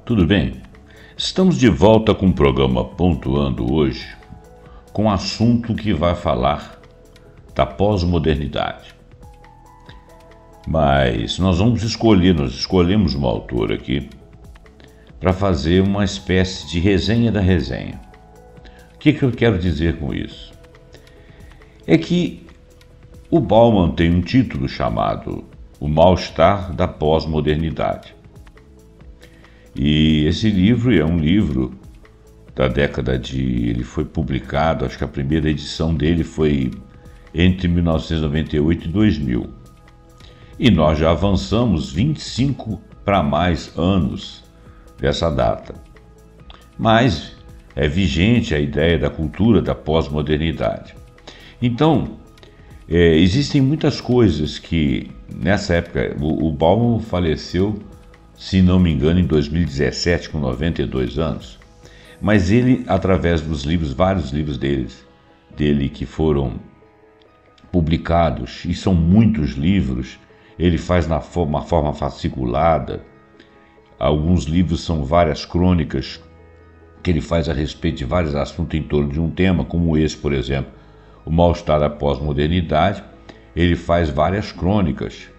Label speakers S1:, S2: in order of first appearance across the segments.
S1: Tudo bem? Estamos de volta com o programa Pontuando hoje, com um assunto que vai falar da pós-modernidade. Mas nós escolhemos uma autora aqui para fazer uma espécie de resenha da resenha. O que eu quero dizer com isso? É que o Bauman tem um título chamado O Mal-Estar da Pós-Modernidade. E esse livro é um livro da década de... Ele foi publicado, acho que a primeira edição dele foi entre 1998 e 2000. E nós já avançamos 25 para mais anos dessa data. Mas é vigente a ideia da cultura da pós-modernidade. Então, existem muitas coisas que, nessa época, o Bauman faleceu, se não me engano, em 2017, com 92 anos, mas ele, através dos livros, vários livros dele que foram publicados, e são muitos livros, ele faz uma forma fasciculada. Alguns livros são várias crônicas que ele faz a respeito de vários assuntos em torno de um tema, como esse, por exemplo, O Mal-Estar da Pós-Modernidade. Ele faz várias crônicas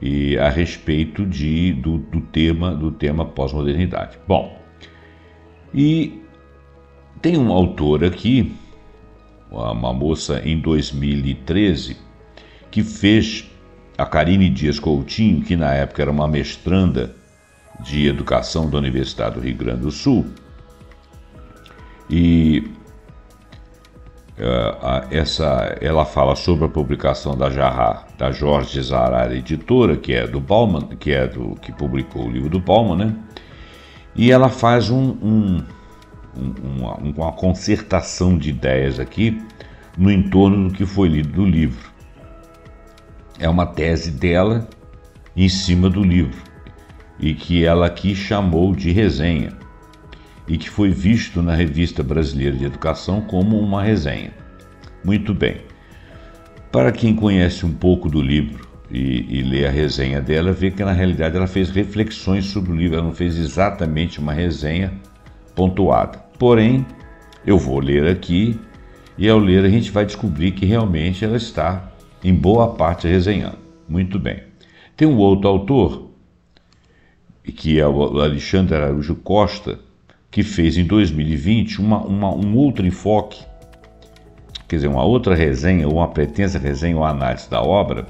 S1: e a respeito do tema pós-modernidade. Bom, e tem um autor aqui, uma moça em 2013, que fez, a Carine Dias Coutinho, que na época era uma mestranda de educação da Universidade do Rio Grande do Sul, e ela fala sobre a publicação da Jorge Zarar Editora, que é do Bauman, que publicou o livro do Bauman, né? E ela faz uma concertação de ideias aqui no entorno do que foi lido do livro. É uma tese dela em cima do livro e que ela aqui chamou de resenha, e que foi visto na Revista Brasileira de Educação como uma resenha. Muito bem. Para quem conhece um pouco do livro e lê a resenha dela, vê que na realidade ela fez reflexões sobre o livro, ela não fez exatamente uma resenha pontuada. Porém, eu vou ler aqui, e ao ler a gente vai descobrir que realmente ela está, em boa parte, resenhando. Muito bem. Tem um outro autor, que é o Alexandre Araújo Costa, que fez em 2020 um outro enfoque, quer dizer, uma outra resenha, ou uma pretensa resenha ou análise da obra,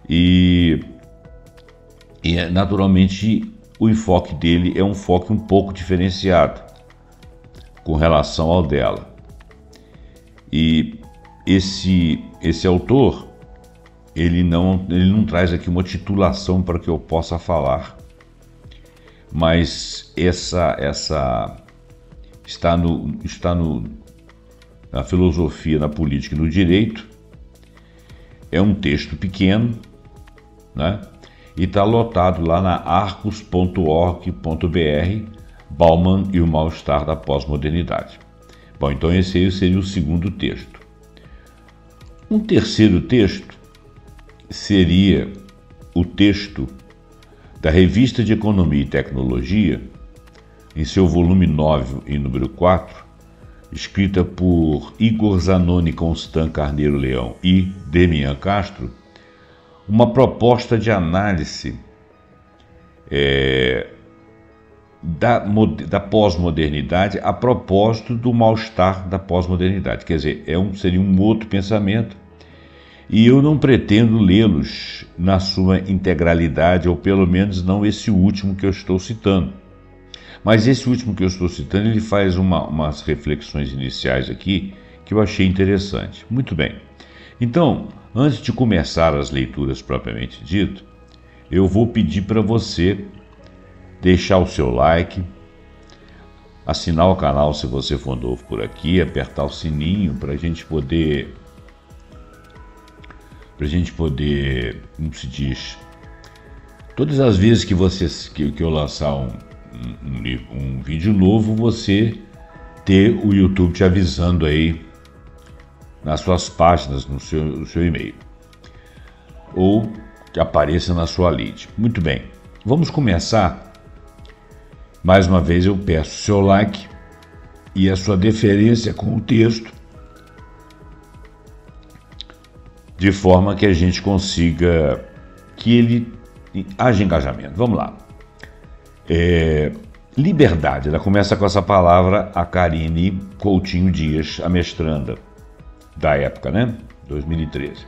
S1: e naturalmente o enfoque dele é um enfoque um pouco diferenciado com relação ao dela. E esse autor, ele não traz aqui uma titulação para que eu possa falar, mas essa está na filosofia, na política e no direito. É um texto pequeno, né? E está lotado lá na arcos.org.br, Bauman e o Mal-Estar da Pós-Modernidade. Bom, então esse aí seria o segundo texto. Um terceiro texto seria o texto da Revista de Economia e Tecnologia, em seu volume 9 e número 4, escrita por Igor Zanoni, Constant Carneiro Leão e Demian Castro, uma proposta de análise da pós-modernidade a propósito do mal-estar da pós-modernidade. Quer dizer, seria um outro pensamento, e eu não pretendo lê-los na sua integralidade, ou pelo menos não esse último que eu estou citando. Mas esse último que eu estou citando, ele faz umas reflexões iniciais aqui que eu achei interessante. Muito bem. Então, antes de começar as leituras propriamente dito, eu vou pedir para você deixar o seu like, assinar o canal se você for novo por aqui, apertar o sininho para a gente poder, como se diz, todas as vezes que eu lançar um vídeo novo, você ter o YouTube te avisando aí nas suas páginas, no seu e-mail, ou que apareça na sua lead. Muito bem, vamos começar Mais uma vez eu peço o seu like e a sua deferência com o texto, de forma que a gente consiga que ele haja engajamento. Vamos lá. Liberdade, ela começa com essa palavra, a Karine Coutinho Dias, a mestranda da época, né? 2013.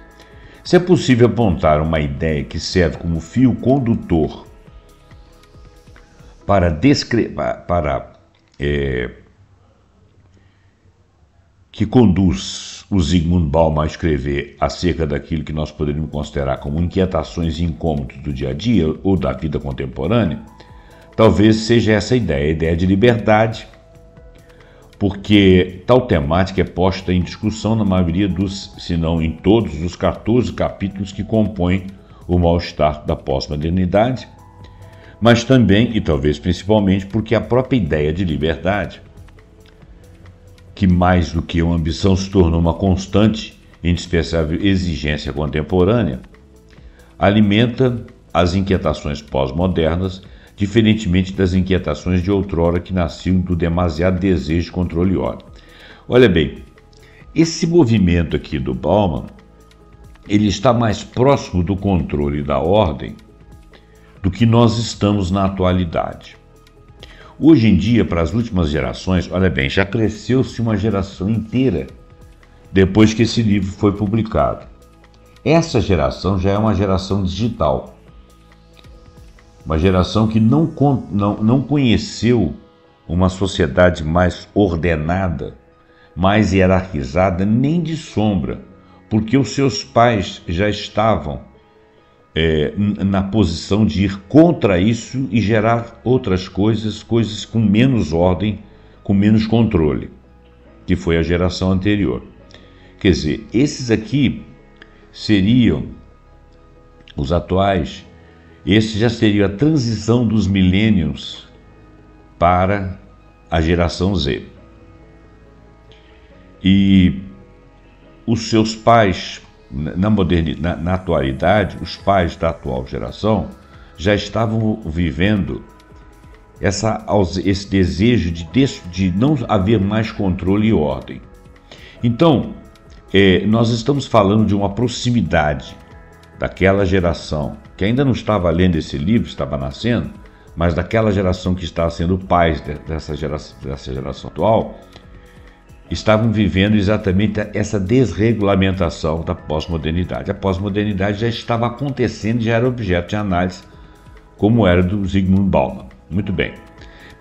S1: Se é possível apontar uma ideia que serve como fio condutor que conduz o Zygmunt Bauman a escrever acerca daquilo que nós poderíamos considerar como inquietações e incômodos do dia a dia ou da vida contemporânea, talvez seja essa a ideia de liberdade, porque tal temática é posta em discussão na maioria dos, se não em todos, os 14 capítulos que compõem o mal-estar da pós-modernidade, mas também, e talvez principalmente, porque a própria ideia de liberdade, que mais do que uma ambição se tornou uma constante e indispensável exigência contemporânea, alimenta as inquietações pós-modernas, diferentemente das inquietações de outrora que nasciam do demasiado desejo de controle e ordem. Olha bem, esse movimento aqui do Bauman, ele está mais próximo do controle e da ordem do que nós estamos na atualidade. Hoje em dia, para as últimas gerações, olha bem, já cresceu-se uma geração inteira depois que esse livro foi publicado. Essa geração já é uma geração digital. Uma geração que não conheceu uma sociedade mais ordenada, mais hierarquizada, nem de sombra, porque os seus pais já estavam na posição de ir contra isso e gerar outras coisas com menos ordem, com menos controle, que foi a geração anterior. Quer dizer, esses aqui seriam os atuais. Esse já seria a transição dos millennials para a geração Z. E os seus pais, na atualidade, os pais da atual geração já estavam vivendo esse desejo de não haver mais controle e ordem. Então, nós estamos falando de uma proximidade daquela geração que ainda não estava lendo esse livro, estava nascendo, mas daquela geração que está sendo pais dessa geração atual, estavam vivendo exatamente essa desregulamentação da pós-modernidade. A pós-modernidade já estava acontecendo, já era objeto de análise, como era do Zygmunt Bauman. Muito bem.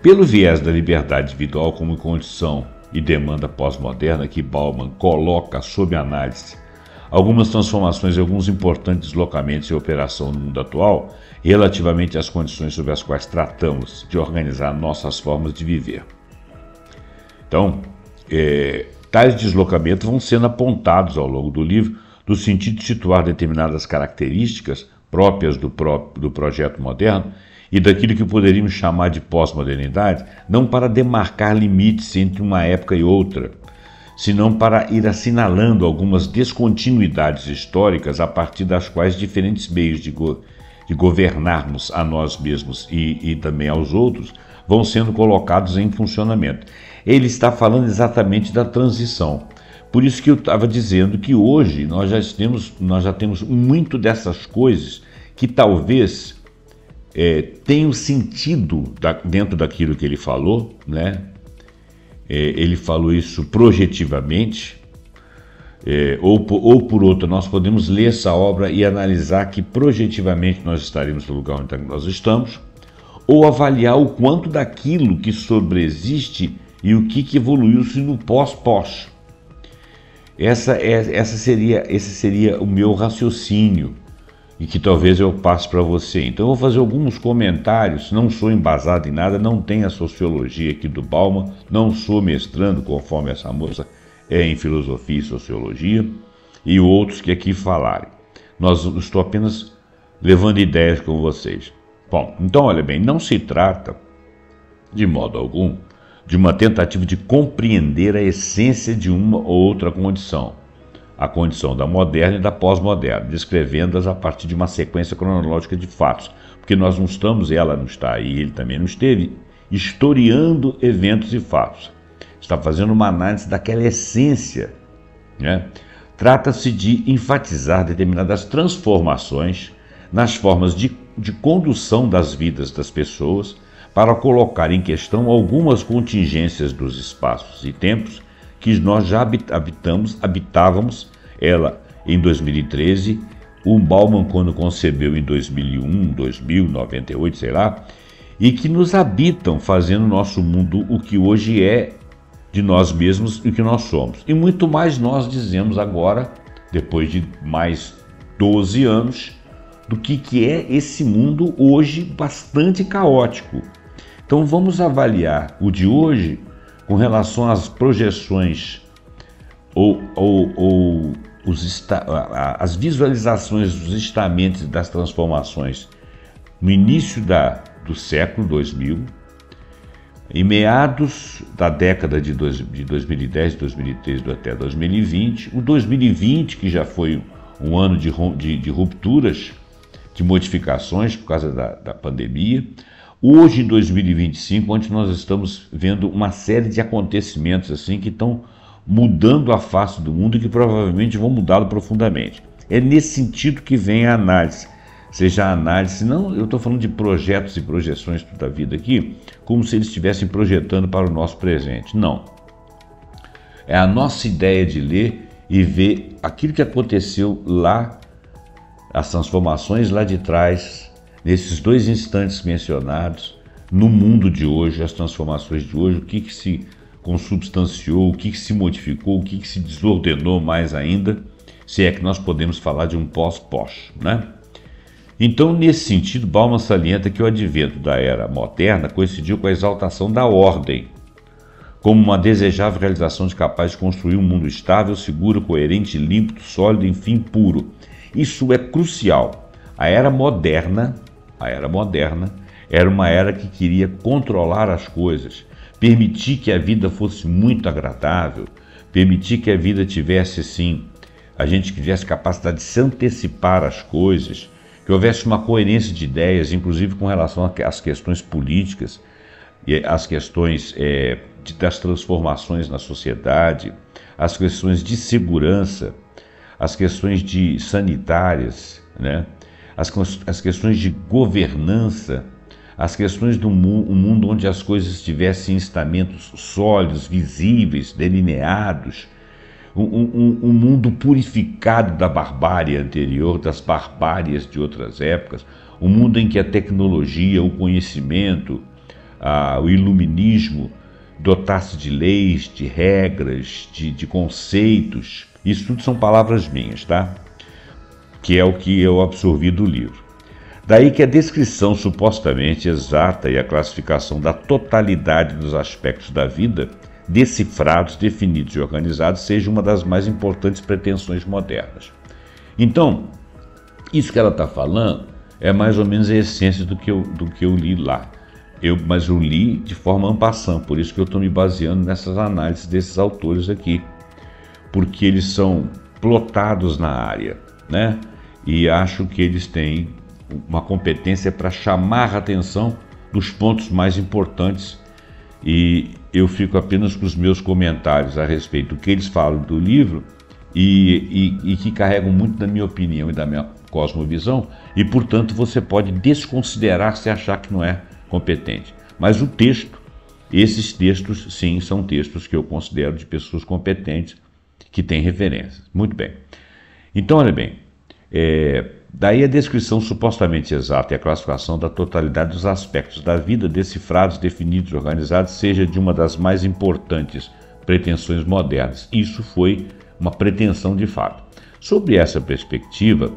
S1: Pelo viés da liberdade individual como condição e demanda pós-moderna que Bauman coloca sob análise algumas transformações e alguns importantes deslocamentos em operação no mundo atual relativamente às condições sobre as quais tratamos de organizar nossas formas de viver. Então, tais deslocamentos vão sendo apontados ao longo do livro no sentido de situar determinadas características próprias do projeto moderno e daquilo que poderíamos chamar de pós-modernidade, não para demarcar limites entre uma época e outra, senão para ir assinalando algumas descontinuidades históricas a partir das quais diferentes meios de governarmos a nós mesmos e também aos outros vão sendo colocados em funcionamento. Ele está falando exatamente da transição. Por isso que eu estava dizendo que hoje nós já temos muito dessas coisas que talvez tenham sentido dentro daquilo que ele falou, né? Ele falou isso projetivamente, ou por outra, nós podemos ler essa obra e analisar que projetivamente nós estaremos no lugar onde nós estamos, ou avaliar o quanto daquilo que sobreexiste e o que evoluiu-se no pós-pós. Esse seria o meu raciocínio e que talvez eu passe para você. Então eu vou fazer alguns comentários, não sou embasado em nada, não tenho a sociologia aqui do Bauman, não sou mestrando conforme essa moça em filosofia e sociologia e outros que aqui falarem. Estou apenas levando ideias com vocês. Bom, então olha bem, não se trata de modo algum de uma tentativa de compreender a essência de uma ou outra condição, a condição da moderna e da pós-moderna, descrevendo-as a partir de uma sequência cronológica de fatos, porque nós não estamos, ela não está e ele também não esteve, historiando eventos e fatos. Está fazendo uma análise daquela essência, né? Trata-se de enfatizar determinadas transformações nas formas de condução das vidas das pessoas para colocar em questão algumas contingências dos espaços e tempos que nós já habitávamos, ela em 2013, o Bauman quando concebeu em 2001, 2000, 98, sei lá, e que nos habitam fazendo nosso mundo o que hoje é de nós mesmos e o que nós somos. E muito mais nós dizemos agora, depois de mais 12 anos, do que é esse mundo hoje bastante caótico. Então vamos avaliar o de hoje com relação às projeções ou as visualizações dos estamentos e das transformações no início do século 2000, em meados da década de 2010, 2013 até 2020, o 2020 que já foi um ano de rupturas, de modificações por causa da pandemia, hoje em 2025, onde nós estamos vendo uma série de acontecimentos assim que estão mudando a face do mundo e que provavelmente vão mudá-lo profundamente. É nesse sentido que vem a análise. Seja a análise, não, eu estou falando de projetos e projeções da vida aqui, como se eles estivessem projetando para o nosso presente. Não. É a nossa ideia de ler e ver aquilo que aconteceu lá, as transformações lá de trás, nesses dois instantes mencionados, no mundo de hoje, as transformações de hoje, o que se consubstanciou, o que se modificou, o que se desordenou mais ainda, se é que nós podemos falar de um pós-pós, né? Então, nesse sentido, Bauman salienta que o advento da era moderna coincidiu com a exaltação da ordem, como uma desejável realização capaz de construir um mundo estável, seguro, coerente, límpido, sólido, enfim, puro. Isso é crucial. A era moderna era uma era que queria controlar as coisas, permitir que a vida fosse muito agradável, permitir que a vida tivesse, assim, a gente tivesse capacidade de se antecipar às coisas, que houvesse uma coerência de ideias, inclusive com relação às questões políticas e às questões das transformações na sociedade, as questões de segurança, as questões sanitárias, né? As questões de governança, as questões do mundo onde as coisas estivessem em estamentos sólidos, visíveis, delineados, um mundo purificado da barbárie anterior, das barbáries de outras épocas, um mundo em que a tecnologia, o conhecimento, o iluminismo dotasse de leis, de regras, de conceitos. Isso tudo são palavras minhas, tá? Que é o que eu absorvi do livro. Daí que a descrição supostamente exata e a classificação da totalidade dos aspectos da vida, decifrados, definidos e organizados, seja uma das mais importantes pretensões modernas. Então, isso que ela está falando é mais ou menos a essência do que eu li lá. Mas eu li de forma en passant, por isso que eu estou me baseando nessas análises desses autores aqui, porque eles são plotados na área, né? E acho que eles têm uma competência para chamar a atenção dos pontos mais importantes, e eu fico apenas com os meus comentários a respeito do que eles falam do livro e que carregam muito da minha opinião e da minha cosmovisão, e portanto você pode desconsiderar se achar que não é competente. Mas o texto, esses textos sim são textos que eu considero de pessoas competentes que têm referências. Muito bem. Então, olha bem, daí a descrição supostamente exata e a classificação da totalidade dos aspectos da vida, decifrados, definidos, organizados, seja de uma das mais importantes pretensões modernas. Isso foi uma pretensão de fato. Sob essa perspectiva,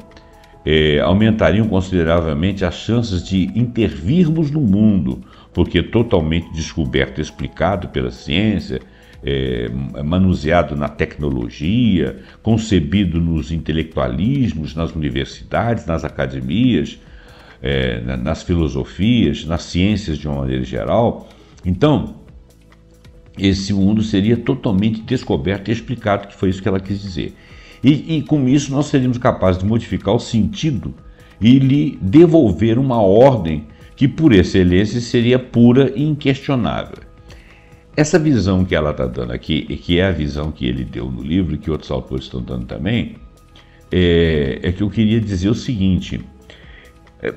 S1: aumentariam consideravelmente as chances de intervirmos no mundo, porque totalmente descoberto e explicado pela ciência, manuseado na tecnologia, concebido nos intelectualismos, nas universidades, nas academias, nas filosofias, nas ciências de uma maneira geral. Então, esse mundo seria totalmente descoberto e explicado, que foi isso que ela quis dizer. E com isso nós seríamos capazes de modificar o sentido e lhe devolver uma ordem que por excelência seria pura e inquestionável. Essa visão que ela está dando aqui, e que é a visão que ele deu no livro, e que outros autores estão dando também, é que eu queria dizer o seguinte: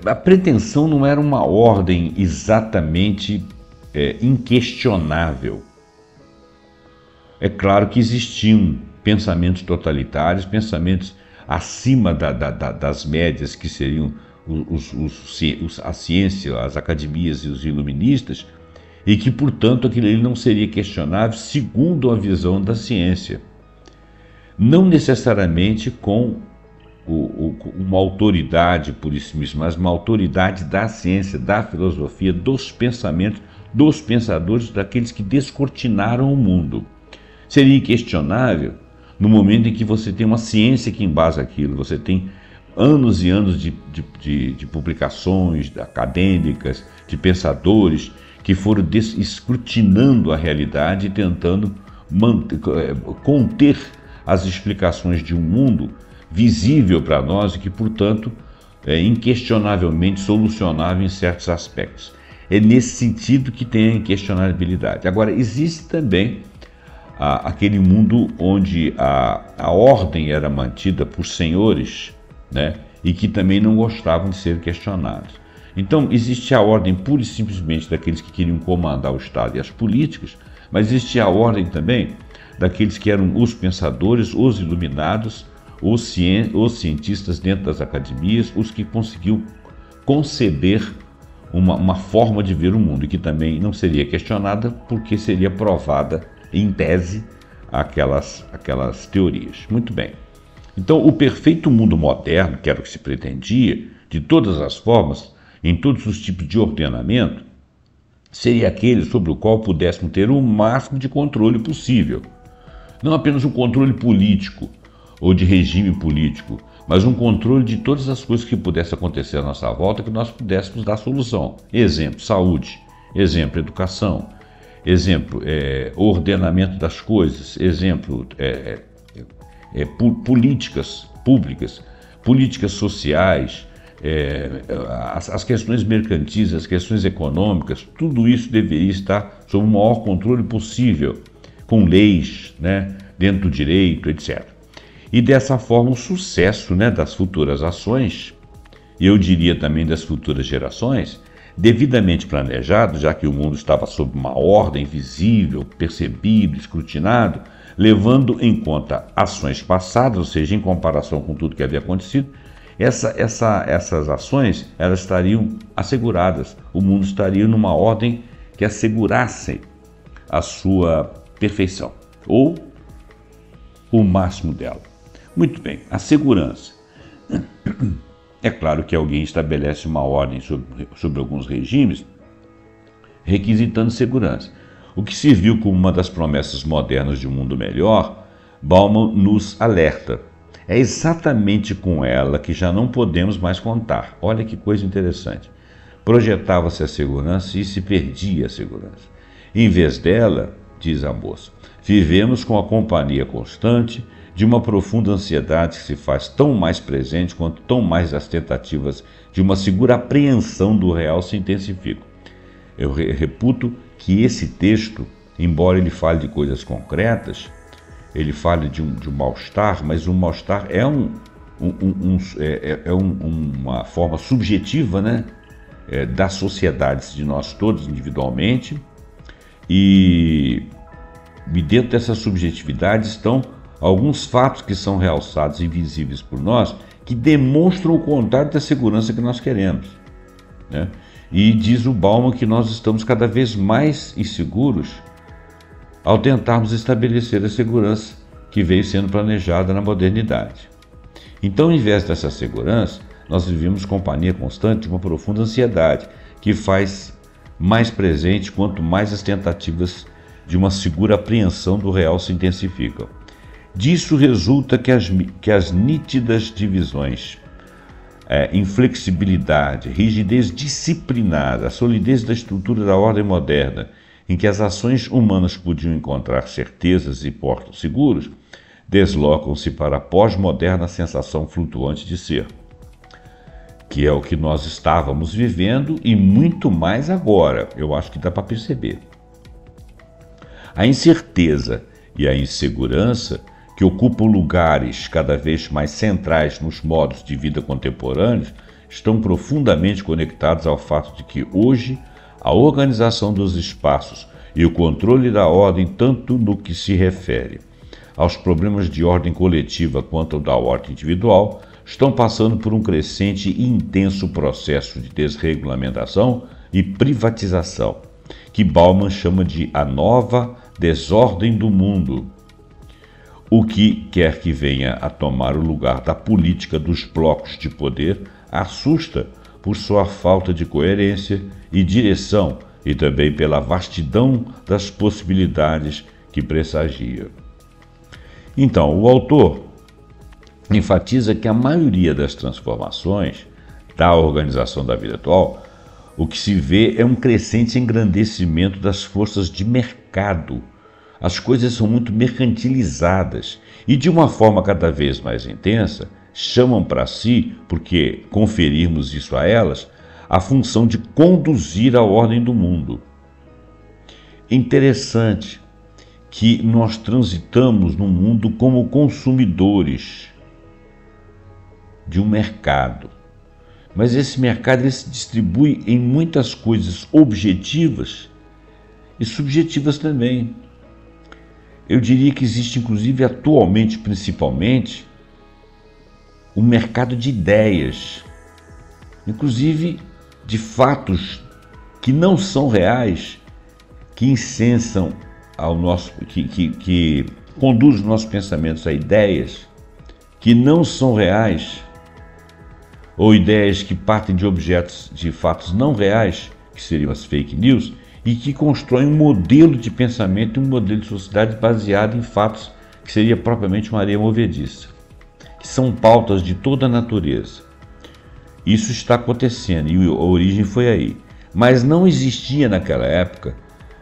S1: a pretensão não era uma ordem exatamente inquestionável. É claro que existiam pensamentos totalitários, pensamentos acima das médias, que seriam a ciência, as academias e os iluministas, e que, portanto, aquilo ali não seria questionável segundo a visão da ciência. Não necessariamente com uma autoridade por isso mesmo, mas uma autoridade da ciência, da filosofia, dos pensamentos, dos pensadores, daqueles que descortinaram o mundo. Seria inquestionável no momento em que você tem uma ciência que embasa aquilo, você tem anos e anos de publicações acadêmicas, de pensadores que foram escrutinando a realidade e tentando conter as explicações de um mundo visível para nós e que, portanto, é inquestionavelmente solucionável em certos aspectos. É nesse sentido que tem a inquestionabilidade. Agora, existe também aquele mundo onde a ordem era mantida por senhores, né, e que também não gostavam de ser questionados. Então, existe a ordem pura e simplesmente daqueles que queriam comandar o Estado e as políticas, mas existe a ordem também daqueles que eram os pensadores, os iluminados, os cientistas dentro das academias, os que conseguiam conceber uma forma de ver o mundo, e que também não seria questionada porque seria provada em tese aquelas teorias. Muito bem. Então, o perfeito mundo moderno, que era o que se pretendia, de todas as formas, em todos os tipos de ordenamento, seria aquele sobre o qual pudéssemos ter o máximo de controle possível. Não apenas um controle político ou de regime político, mas um controle de todas as coisas que pudessem acontecer à nossa volta, que nós pudéssemos dar solução. Exemplo, saúde. Exemplo, educação. Exemplo, ordenamento das coisas. Exemplo, políticas públicas, políticas sociais, as questões mercantis, as questões econômicas, tudo isso deveria estar sob o maior controle possível, com leis, né, dentro do direito, etc. E dessa forma o sucesso, né, das futuras ações, e eu diria também das futuras gerações, devidamente planejado, já que o mundo estava sob uma ordem visível, percebido, escrutinado, levando em conta ações passadas, ou seja, em comparação com tudo que havia acontecido, essas ações elas estariam asseguradas, o mundo estaria numa ordem que assegurasse a sua perfeição, ou o máximo dela. Muito bem, a segurança. É claro que alguém estabelece uma ordem sobre alguns regimes, requisitando segurança. O que se viu como uma das promessas modernas de um mundo melhor, Bauman nos alerta. É exatamente com ela que já não podemos mais contar. Olha que coisa interessante. Projetava-se a segurança e se perdia a segurança. Em vez dela, diz a moça, vivemos com a companhia constante de uma profunda ansiedade que se faz tão mais presente quanto tão mais as tentativas de uma segura apreensão do real se intensificam. Eu reputo que esse texto, embora ele fale de coisas concretas, ele fale de um mal-estar, mas o mal-estar é uma forma subjetiva, né, das sociedades, de nós todos individualmente, e dentro dessa subjetividade estão alguns fatos que são realçados e visíveis por nós, que demonstram o contrário da segurança que nós queremos, né? E diz o Bauman que nós estamos cada vez mais inseguros ao tentarmos estabelecer a segurança que veio sendo planejada na modernidade. Então, ao invés dessa segurança, nós vivemos companhia constante de uma profunda ansiedade, que faz mais presente quanto mais as tentativas de uma segura apreensão do real se intensificam. Disso resulta que as nítidas divisões, inflexibilidade, rigidez disciplinada, a solidez da estrutura da ordem moderna, em que as ações humanas podiam encontrar certezas e portos seguros, deslocam-se para a pós-moderna sensação flutuante de ser. que é o que nós estávamos vivendo e muito mais agora, eu acho que dá para perceber. A incerteza e a insegurança, que ocupam lugares cada vez mais centrais nos modos de vida contemporâneos, estão profundamente conectados ao fato de que hoje a organização dos espaços e o controle da ordem, tanto no que se refere aos problemas de ordem coletiva quanto ao da ordem individual, estão passando por um crescente e intenso processo de desregulamentação e privatização, que Bauman chama de a nova desordem do mundo, o que quer que venha a tomar o lugar da política dos blocos de poder assusta por sua falta de coerência e direção e também pela vastidão das possibilidades que pressagia. Então, o autor enfatiza que a maioria das transformações da organização da vida atual, o que se vê é um crescente engrandecimento das forças de mercado. As coisas são muito mercantilizadas e, de uma forma cada vez mais intensa, chamam para si, porque conferirmos isso a elas, a função de conduzir a ordem do mundo. Interessante que nós transitamos no mundo como consumidores de um mercado, mas esse mercado ele se distribui em muitas coisas objetivas e subjetivas também. Eu diria que existe, inclusive, atualmente, principalmente, um mercado de ideias, inclusive de fatos que não são reais, que incensam ao nosso, que conduzem os nossos pensamentos a ideias que não são reais, ou ideias que partem de objetos, de fatos não reais, que seriam as fake news, e que constroem um modelo de pensamento e um modelo de sociedade baseado em fatos que seria propriamente uma areia movediça, que são pautas de toda a natureza. Isso está acontecendo e a origem foi aí. Mas não existia naquela época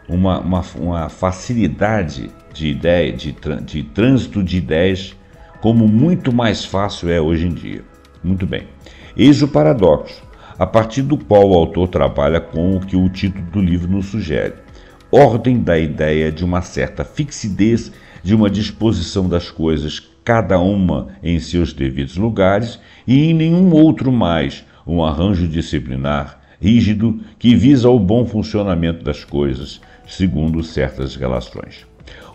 S1: uma facilidade de ideia, de trânsito de ideias, como muito mais fácil é hoje em dia. Muito bem. Eis o paradoxo, a partir do qual o autor trabalha com o que o título do livro nos sugere: ordem da ideia de uma certa fixidez, de uma disposição das coisas, cada uma em seus devidos lugares, e em nenhum outro mais um arranjo disciplinar, rígido, que visa o bom funcionamento das coisas, segundo certas relações.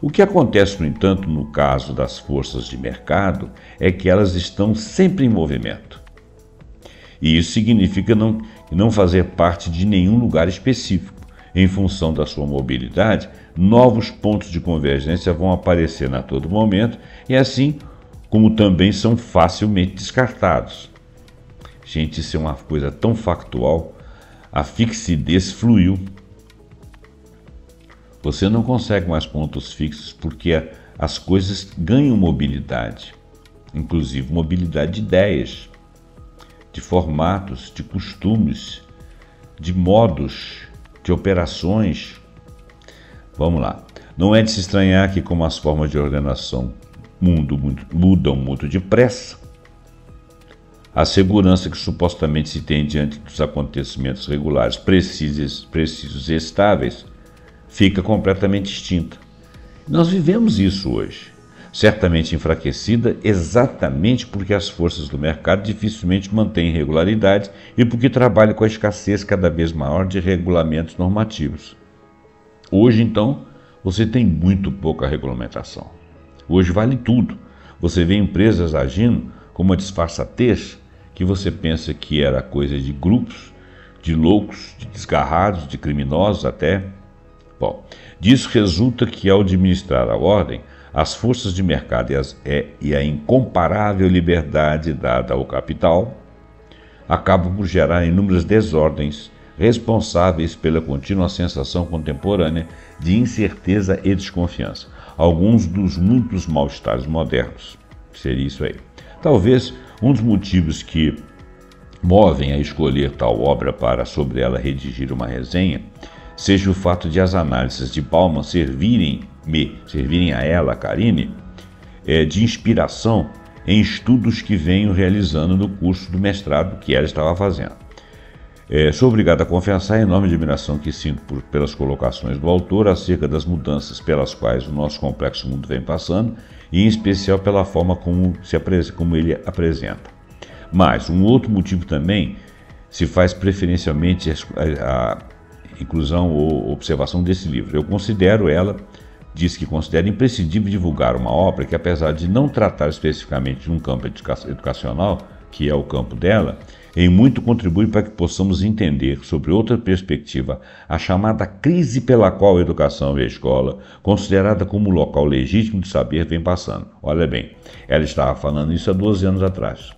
S1: O que acontece, no entanto, no caso das forças de mercado, é que elas estão sempre em movimento. E isso significa não fazer parte de nenhum lugar específico. Em função da sua mobilidade, novos pontos de convergência vão aparecer a todo momento e assim como também são facilmente descartados. Gente, isso é uma coisa tão factual. A fixidez fluiu. Você não consegue mais pontos fixos porque as coisas ganham mobilidade, inclusive mobilidade de ideias, de formatos, de costumes, de modos, de operações. Vamos lá. Não é de se estranhar que, como as formas de ordenação mudam muito depressa, a segurança que supostamente se tem diante dos acontecimentos regulares, precisos e estáveis, fica completamente extinta. Nós vivemos isso hoje, certamente enfraquecida exatamente porque as forças do mercado dificilmente mantêm regularidade e porque trabalham com a escassez cada vez maior de regulamentos normativos. Hoje, então, você tem muito pouca regulamentação. Hoje vale tudo. Você vê empresas agindo com uma disfarçatez que você pensa que era coisa de grupos, de loucos, de desgarrados, de criminosos até. Bom, disso resulta que, ao administrar a ordem, as forças de mercado e a incomparável liberdade dada ao capital acabam por gerar inúmeras desordens responsáveis pela contínua sensação contemporânea de incerteza e desconfiança. Alguns dos muitos mal-estares modernos. Seria isso aí. Talvez um dos motivos que movem a escolher tal obra para sobre ela redigir uma resenha seja o fato de as análises de Bauman servirem a ela, Karine, de inspiração em estudos que venho realizando no curso do mestrado que ela estava fazendo. Sou obrigado a confessar a enorme admiração que sinto pelas colocações do autor acerca das mudanças pelas quais o nosso complexo mundo vem passando, e em especial pela forma como ele apresenta. Mas um outro motivo também se faz preferencialmente a inclusão ou observação desse livro. Eu considero diz que considera imprescindível divulgar uma obra que, apesar de não tratar especificamente de um campo educacional, que é o campo dela, em muito contribui para que possamos entender, sobre outra perspectiva, a chamada crise pela qual a educação e a escola, considerada como local legítimo de saber, vem passando. Olha bem, ela estava falando isso há 12 anos atrás.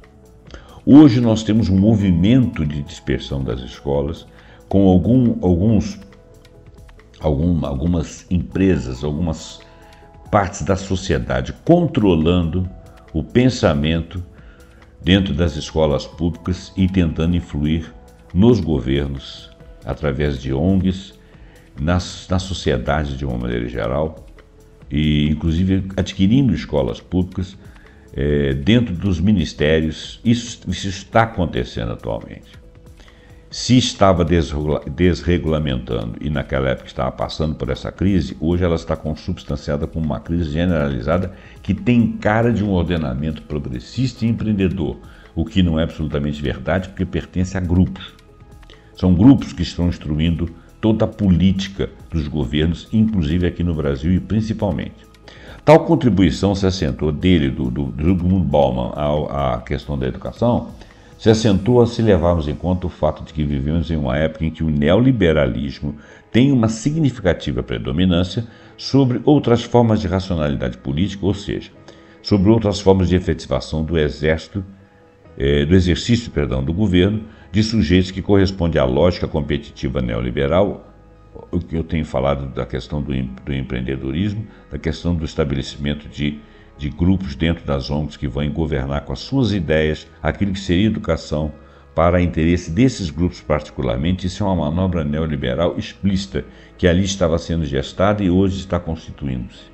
S1: Hoje nós temos um movimento de dispersão das escolas, com algumas empresas, algumas partes da sociedade controlando o pensamento dentro das escolas públicas e tentando influir nos governos, através de ONGs, na sociedade de uma maneira geral, e inclusive adquirindo escolas públicas dentro dos ministérios. Isso está acontecendo atualmente. Se estava desregulamentando e naquela época estava passando por essa crise, hoje ela está consubstanciada com uma crise generalizada que tem cara de um ordenamento progressista e empreendedor, o que não é absolutamente verdade, porque pertence a grupos. São grupos que estão instruindo toda a política dos governos, inclusive aqui no Brasil e principalmente. Tal contribuição se assentou dele, do Zygmunt Bauman, à questão da educação, se assentou a se levarmos em conta o fato de que vivemos em uma época em que o neoliberalismo tem uma significativa predominância sobre outras formas de racionalidade política, ou seja, sobre outras formas de efetivação do exercício do governo, de sujeitos que correspondem à lógica competitiva neoliberal, o que eu tenho falado da questão do empreendedorismo, da questão do estabelecimento de grupos dentro das ONGs que vão governar com as suas ideias aquilo que seria educação para interesse desses grupos particularmente. Isso é uma manobra neoliberal explícita que ali estava sendo gestada e hoje está constituindo-se.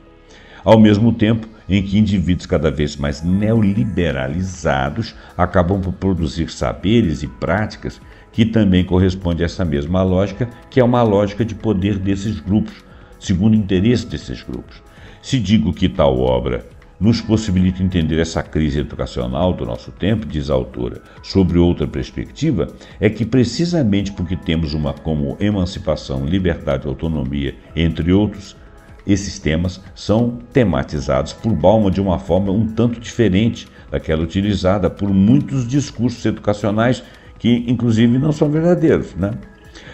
S1: Ao mesmo tempo em que indivíduos cada vez mais neoliberalizados acabam por produzir saberes e práticas que também correspondem a essa mesma lógica, que é uma lógica de poder desses grupos, segundo o interesse desses grupos. Se digo que tal obra nos possibilita entender essa crise educacional do nosso tempo, diz a autora, sobre outra perspectiva, é que precisamente porque temos uma como emancipação, liberdade, autonomia, entre outros, esses temas são tematizados por Bauman de uma forma um tanto diferente daquela utilizada por muitos discursos educacionais que, inclusive, não são verdadeiros, né?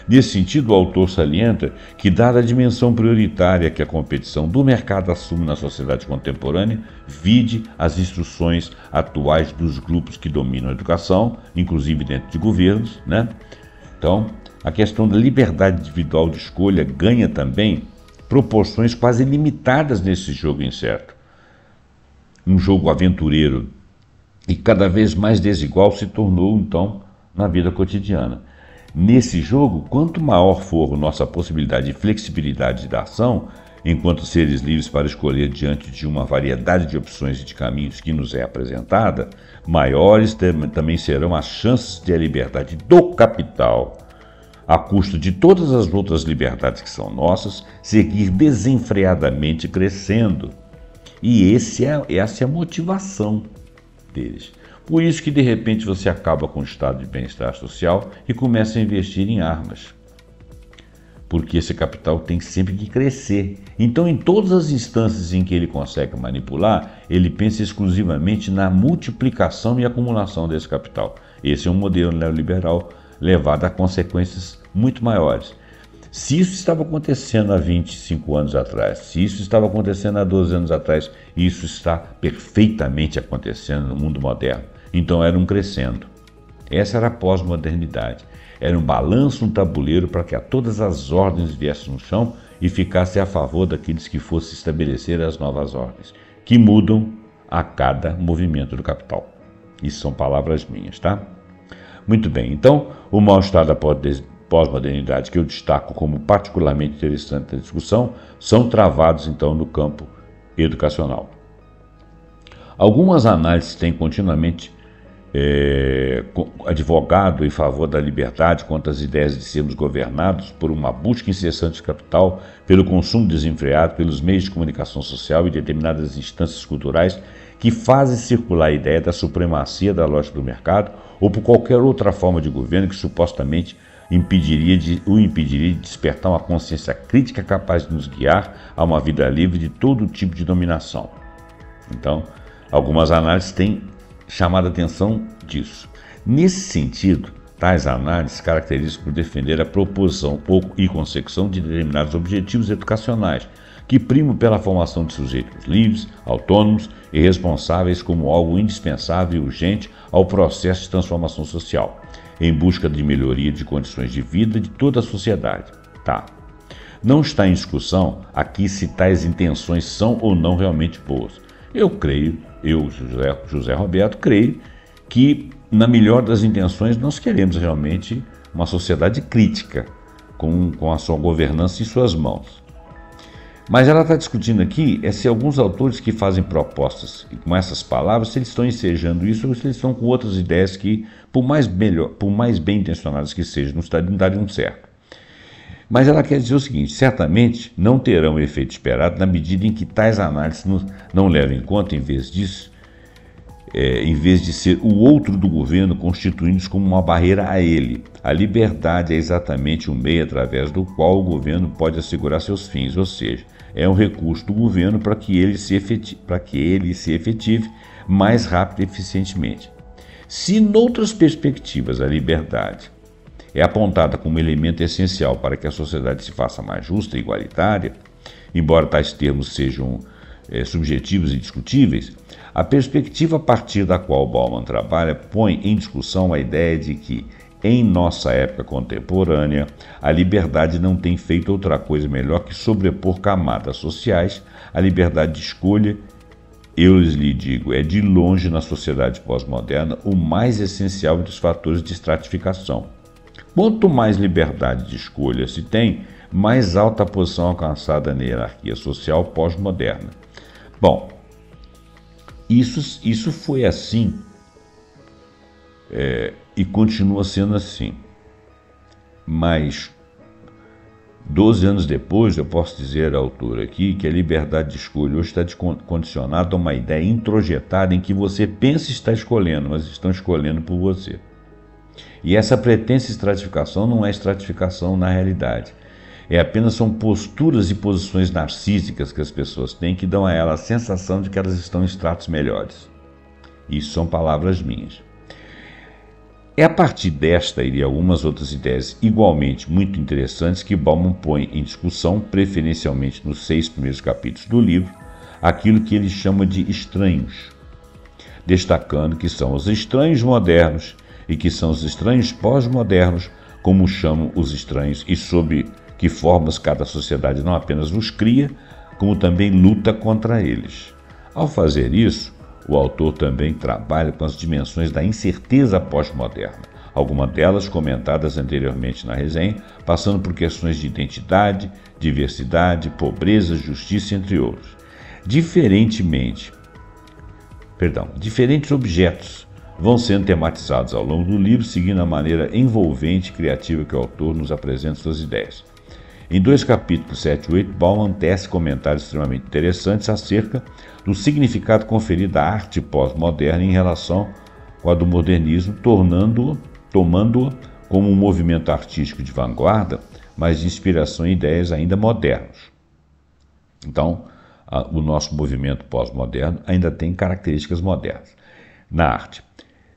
S1: Nesse sentido, o autor salienta que, dada a dimensão prioritária que a competição do mercado assume na sociedade contemporânea, vide as instruções atuais dos grupos que dominam a educação, inclusive dentro de governos, né? Então, a questão da liberdade individual de escolha ganha também proporções quase limitadas nesse jogo incerto. Um jogo aventureiro e cada vez mais desigual se tornou, então, na vida cotidiana. Nesse jogo, quanto maior for nossa possibilidade de flexibilidade da ação, enquanto seres livres para escolher diante de uma variedade de opções e de caminhos que nos é apresentada, maiores também serão as chances de a liberdade do capital, a custo de todas as outras liberdades que são nossas, seguir desenfreadamente crescendo. E essa é a motivação deles. Por isso que, de repente, você acaba com o estado de bem-estar social e começa a investir em armas. Porque esse capital tem sempre que crescer. Então, em todas as instâncias em que ele consegue manipular, ele pensa exclusivamente na multiplicação e acumulação desse capital. Esse é um modelo neoliberal levado a consequências muito maiores. Se isso estava acontecendo há 25 anos atrás, se isso estava acontecendo há 12 anos atrás, isso está perfeitamente acontecendo no mundo moderno. Então era um crescendo. Essa era a pós-modernidade. Era um balanço, um tabuleiro para que a todas as ordens viessem no chão e ficasse a favor daqueles que fossem estabelecer as novas ordens, que mudam a cada movimento do capital. Isso são palavras minhas, tá? Muito bem, então o mal-estar da pós-modernidade que eu destaco como particularmente interessante na discussão são travados então no campo educacional. Algumas análises têm continuamente advogado em favor da liberdade contra as ideias de sermos governados por uma busca incessante de capital, pelo consumo desenfreado, pelos meios de comunicação social e determinadas instâncias culturais que fazem circular a ideia da supremacia da lógica do mercado ou por qualquer outra forma de governo que supostamente o impediria de despertar uma consciência crítica capaz de nos guiar a uma vida livre de todo tipo de dominação. Então, algumas análises têm chamado a atenção disso. Nesse sentido, tais análises caracterizam por defender a proposição e consecução de determinados objetivos educacionais, que primam pela formação de sujeitos livres, autônomos e responsáveis como algo indispensável e urgente ao processo de transformação social, em busca de melhoria de condições de vida de toda a sociedade. Não está em discussão aqui se tais intenções são ou não realmente boas. José Roberto, creio que, na melhor das intenções, nós queremos realmente uma sociedade crítica, com a sua governança em suas mãos. Mas ela está discutindo aqui se alguns autores que fazem propostas com essas palavras, se eles estão ensejando isso ou se eles estão com outras ideias que, por mais bem intencionadas que sejam, não dariam certo. Mas ela quer dizer o seguinte: certamente não terão o efeito esperado na medida em que tais análises não levam em conta, em vez de ser o outro do governo constituindo-se como uma barreira a ele. A liberdade é exatamente o meio através do qual o governo pode assegurar seus fins, ou seja, é um recurso do governo para que ele se efetive mais rápido e eficientemente. Se, noutras perspectivas, a liberdade é apontada como elemento essencial para que a sociedade se faça mais justa e igualitária, embora tais termos sejam subjetivos e discutíveis, a perspectiva a partir da qual Bauman trabalha põe em discussão a ideia de que, em nossa época contemporânea, a liberdade não tem feito outra coisa melhor que sobrepor camadas sociais. A liberdade de escolha, eu lhe digo, é de longe na sociedade pós-moderna o mais essencial dos fatores de estratificação. Quanto mais liberdade de escolha se tem, mais alta a posição alcançada na hierarquia social pós-moderna. Bom, isso foi assim e continua sendo assim. Mas 12 anos depois, eu posso dizer ao autor aqui que a liberdade de escolha hoje está condicionada a uma ideia introjetada em que você pensa estar escolhendo, mas estão escolhendo por você. E essa pretensa estratificação não é estratificação na realidade. São posturas e posições narcísicas que as pessoas têm que dão a elas a sensação de que elas estão em estratos melhores. Isso são palavras minhas. É a partir desta e de algumas outras ideias igualmente muito interessantes que Bauman põe em discussão, preferencialmente nos 6 primeiros capítulos do livro, aquilo que ele chama de estranhos, destacando que são os estranhos modernos e que são os estranhos pós-modernos, como chamam os estranhos, e sob que formas cada sociedade não apenas os cria, como também luta contra eles. Ao fazer isso, o autor também trabalha com as dimensões da incerteza pós-moderna, algumas delas comentadas anteriormente na resenha, passando por questões de identidade, diversidade, pobreza, justiça, entre outros. Diferentes objetos vão sendo tematizados ao longo do livro, seguindo a maneira envolvente e criativa que o autor nos apresenta suas ideias. Em 2 capítulos 7 e 8, Bauman tece comentários extremamente interessantes acerca do significado conferido à arte pós-moderna em relação com a do modernismo, tomando-a como um movimento artístico de vanguarda, mas de inspiração em ideias ainda modernas. Então, o nosso movimento pós-moderno ainda tem características modernas. Na arte,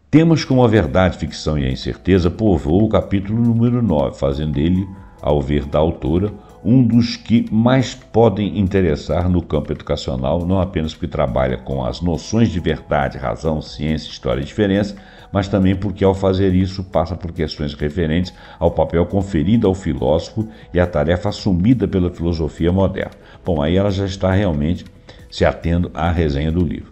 S1: temas como a verdade, ficção e a incerteza povoam o capítulo número 9, fazendo dele, ao ver da autora, um dos que mais podem interessar no campo educacional, não apenas porque trabalha com as noções de verdade, razão, ciência, história e diferença, mas também porque, ao fazer isso, passa por questões referentes ao papel conferido ao filósofo e à tarefa assumida pela filosofia moderna. Bom, aí ela já está realmente se atendo à resenha do livro.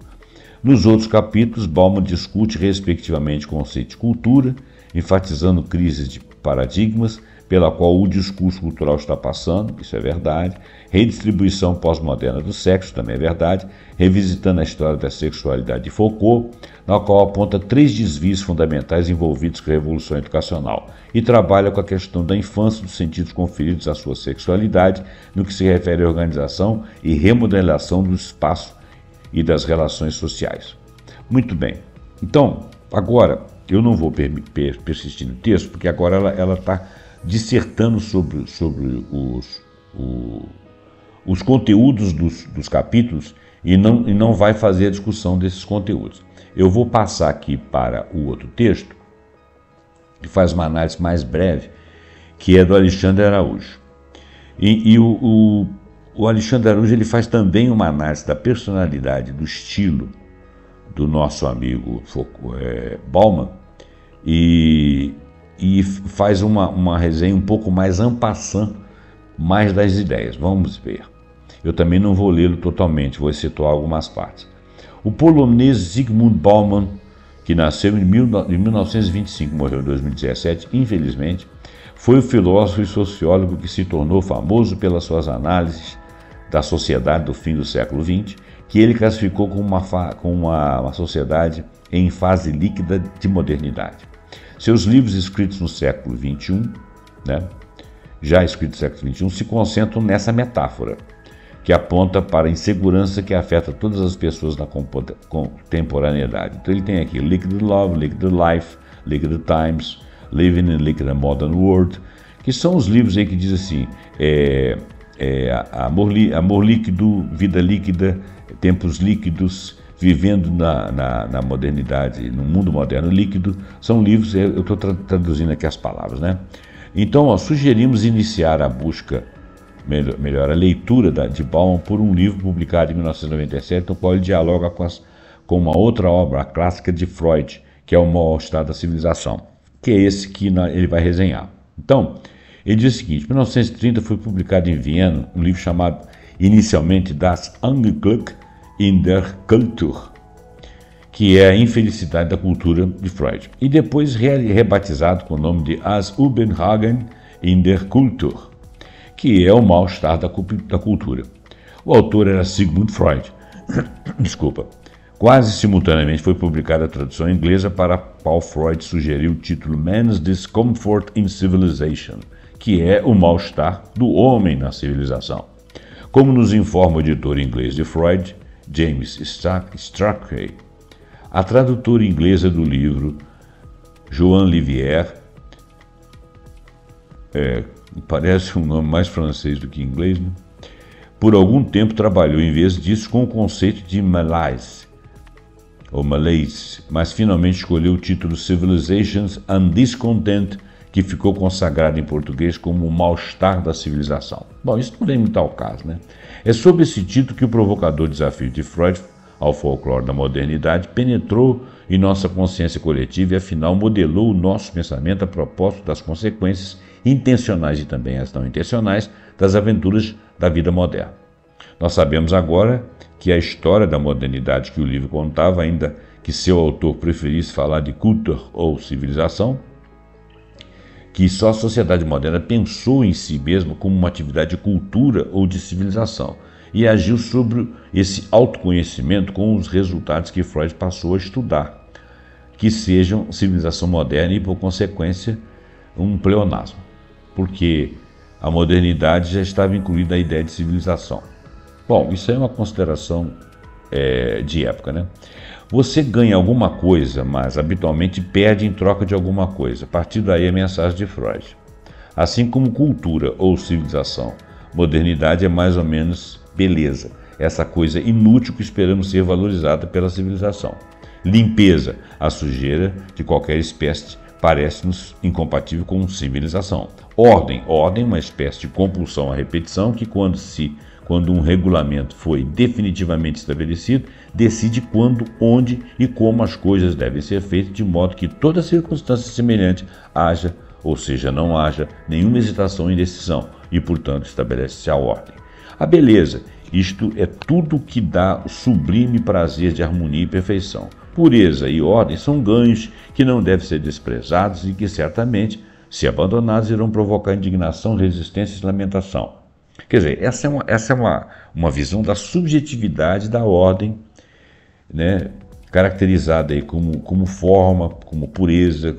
S1: Nos outros capítulos, Bauman discute respectivamente o conceito de cultura, enfatizando crises de paradigmas, pela qual o discurso cultural está passando, isso é verdade. Redistribuição pós-moderna do sexo, também é verdade. Revisitando a história da sexualidade de Foucault, na qual aponta 3 desvios fundamentais envolvidos com a revolução educacional e trabalha com a questão da infância, dos sentidos conferidos à sua sexualidade, no que se refere à organização e remodelação do espaço e das relações sociais. Muito bem. Então, agora, eu não vou persistir no texto, porque agora ela está dissertando sobre os conteúdos dos capítulos e não vai fazer a discussão desses conteúdos. Eu vou passar aqui para o outro texto, que faz uma análise mais breve, que é do Alexandre Araújo. E o Alexandre Araújo ele faz também uma análise da personalidade, do estilo do nosso amigo Bauman, e faz uma resenha um pouco mais en passant, mais das ideias. Vamos ver. Eu também não vou lê-lo totalmente, vou excetuar algumas partes. O polonês Zygmunt Bauman, que nasceu em 1925 e morreu em 2017, infelizmente, foi o filósofo e sociólogo que se tornou famoso pelas suas análises da sociedade do fim do século XX, que ele classificou como uma sociedade em fase líquida de modernidade. Seus livros escritos no século XXI, já escritos no século XXI, se concentram nessa metáfora, que aponta para a insegurança que afeta todas as pessoas na contemporaneidade. Então ele tem aqui Liquid Love, Liquid Life, Liquid Times, Living in Liquid Modern World, que são os livros aí que diz assim, amor líquido, vida líquida, tempos líquidos, vivendo na modernidade, no mundo moderno líquido. São livros, eu estou traduzindo aqui as palavras, né? Então, sugerimos iniciar a busca, melhor, a leitura de Bauman por um livro publicado em 1997, no qual ele dialoga com uma outra obra, a clássica de Freud, que é O Mau Estado da Civilização, que é esse que ele vai resenhar. Então, ele diz o seguinte: em 1930 foi publicado em Viena um livro chamado inicialmente Das Unglück in der Kultur, que é a infelicidade da cultura de Freud, e depois rebatizado com o nome de As Unbehagen in der Kultur, que é o mal-estar da cultura. O autor era Sigmund Freud. Desculpa. Quase simultaneamente foi publicada a tradução inglesa, para a qual Freud sugeriu o título Man's Discomfort in Civilization, que é o mal-estar do homem na civilização. Como nos informa o editor inglês de Freud, James Strachey, a tradutora inglesa do livro, Joan Livière, parece um nome mais francês do que inglês, né? Por algum tempo trabalhou, em vez disso, com o conceito de malaise, mas finalmente escolheu o título Civilizations and Discontent, que ficou consagrado em português como o mal-estar da civilização. Bom, isso não vem muito ao caso, né? É sob esse título que o provocador desafio de Freud ao folclore da modernidade penetrou em nossa consciência coletiva e, afinal, modelou o nosso pensamento a propósito das consequências intencionais e também as não intencionais das aventuras da vida moderna. Nós sabemos agora que a história da modernidade que o livro contava, ainda que seu autor preferisse falar de Kultur ou civilização, que só a sociedade moderna pensou em si mesma como uma atividade de cultura ou de civilização e agiu sobre esse autoconhecimento com os resultados que Freud passou a estudar, que sejam civilização moderna e, por consequência, um pleonasmo, porque a modernidade já estava incluída a ideia de civilização. Bom, isso é uma consideração de época, né? Você ganha alguma coisa, mas habitualmente perde em troca de alguma coisa. A partir daí a mensagem de Freud. Assim como cultura ou civilização, modernidade é mais ou menos beleza, essa coisa inútil que esperamos ser valorizada pela civilização. Limpeza, a sujeira de qualquer espécie, parece-nos incompatível com civilização. Ordem, uma espécie de compulsão à repetição que, quando um regulamento foi definitivamente estabelecido, decide quando, onde e como as coisas devem ser feitas, de modo que toda circunstância semelhante haja, ou seja, não haja nenhuma hesitação em decisão, e, portanto, estabelece-se a ordem. A beleza, isto é tudo que dá o sublime prazer de harmonia e perfeição. Pureza e ordem são ganhos que não devem ser desprezados e que certamente Se abandonados, irão provocar indignação, resistência e lamentação. Quer dizer, essa é uma visão da subjetividade da ordem, né, caracterizada aí como forma, como pureza,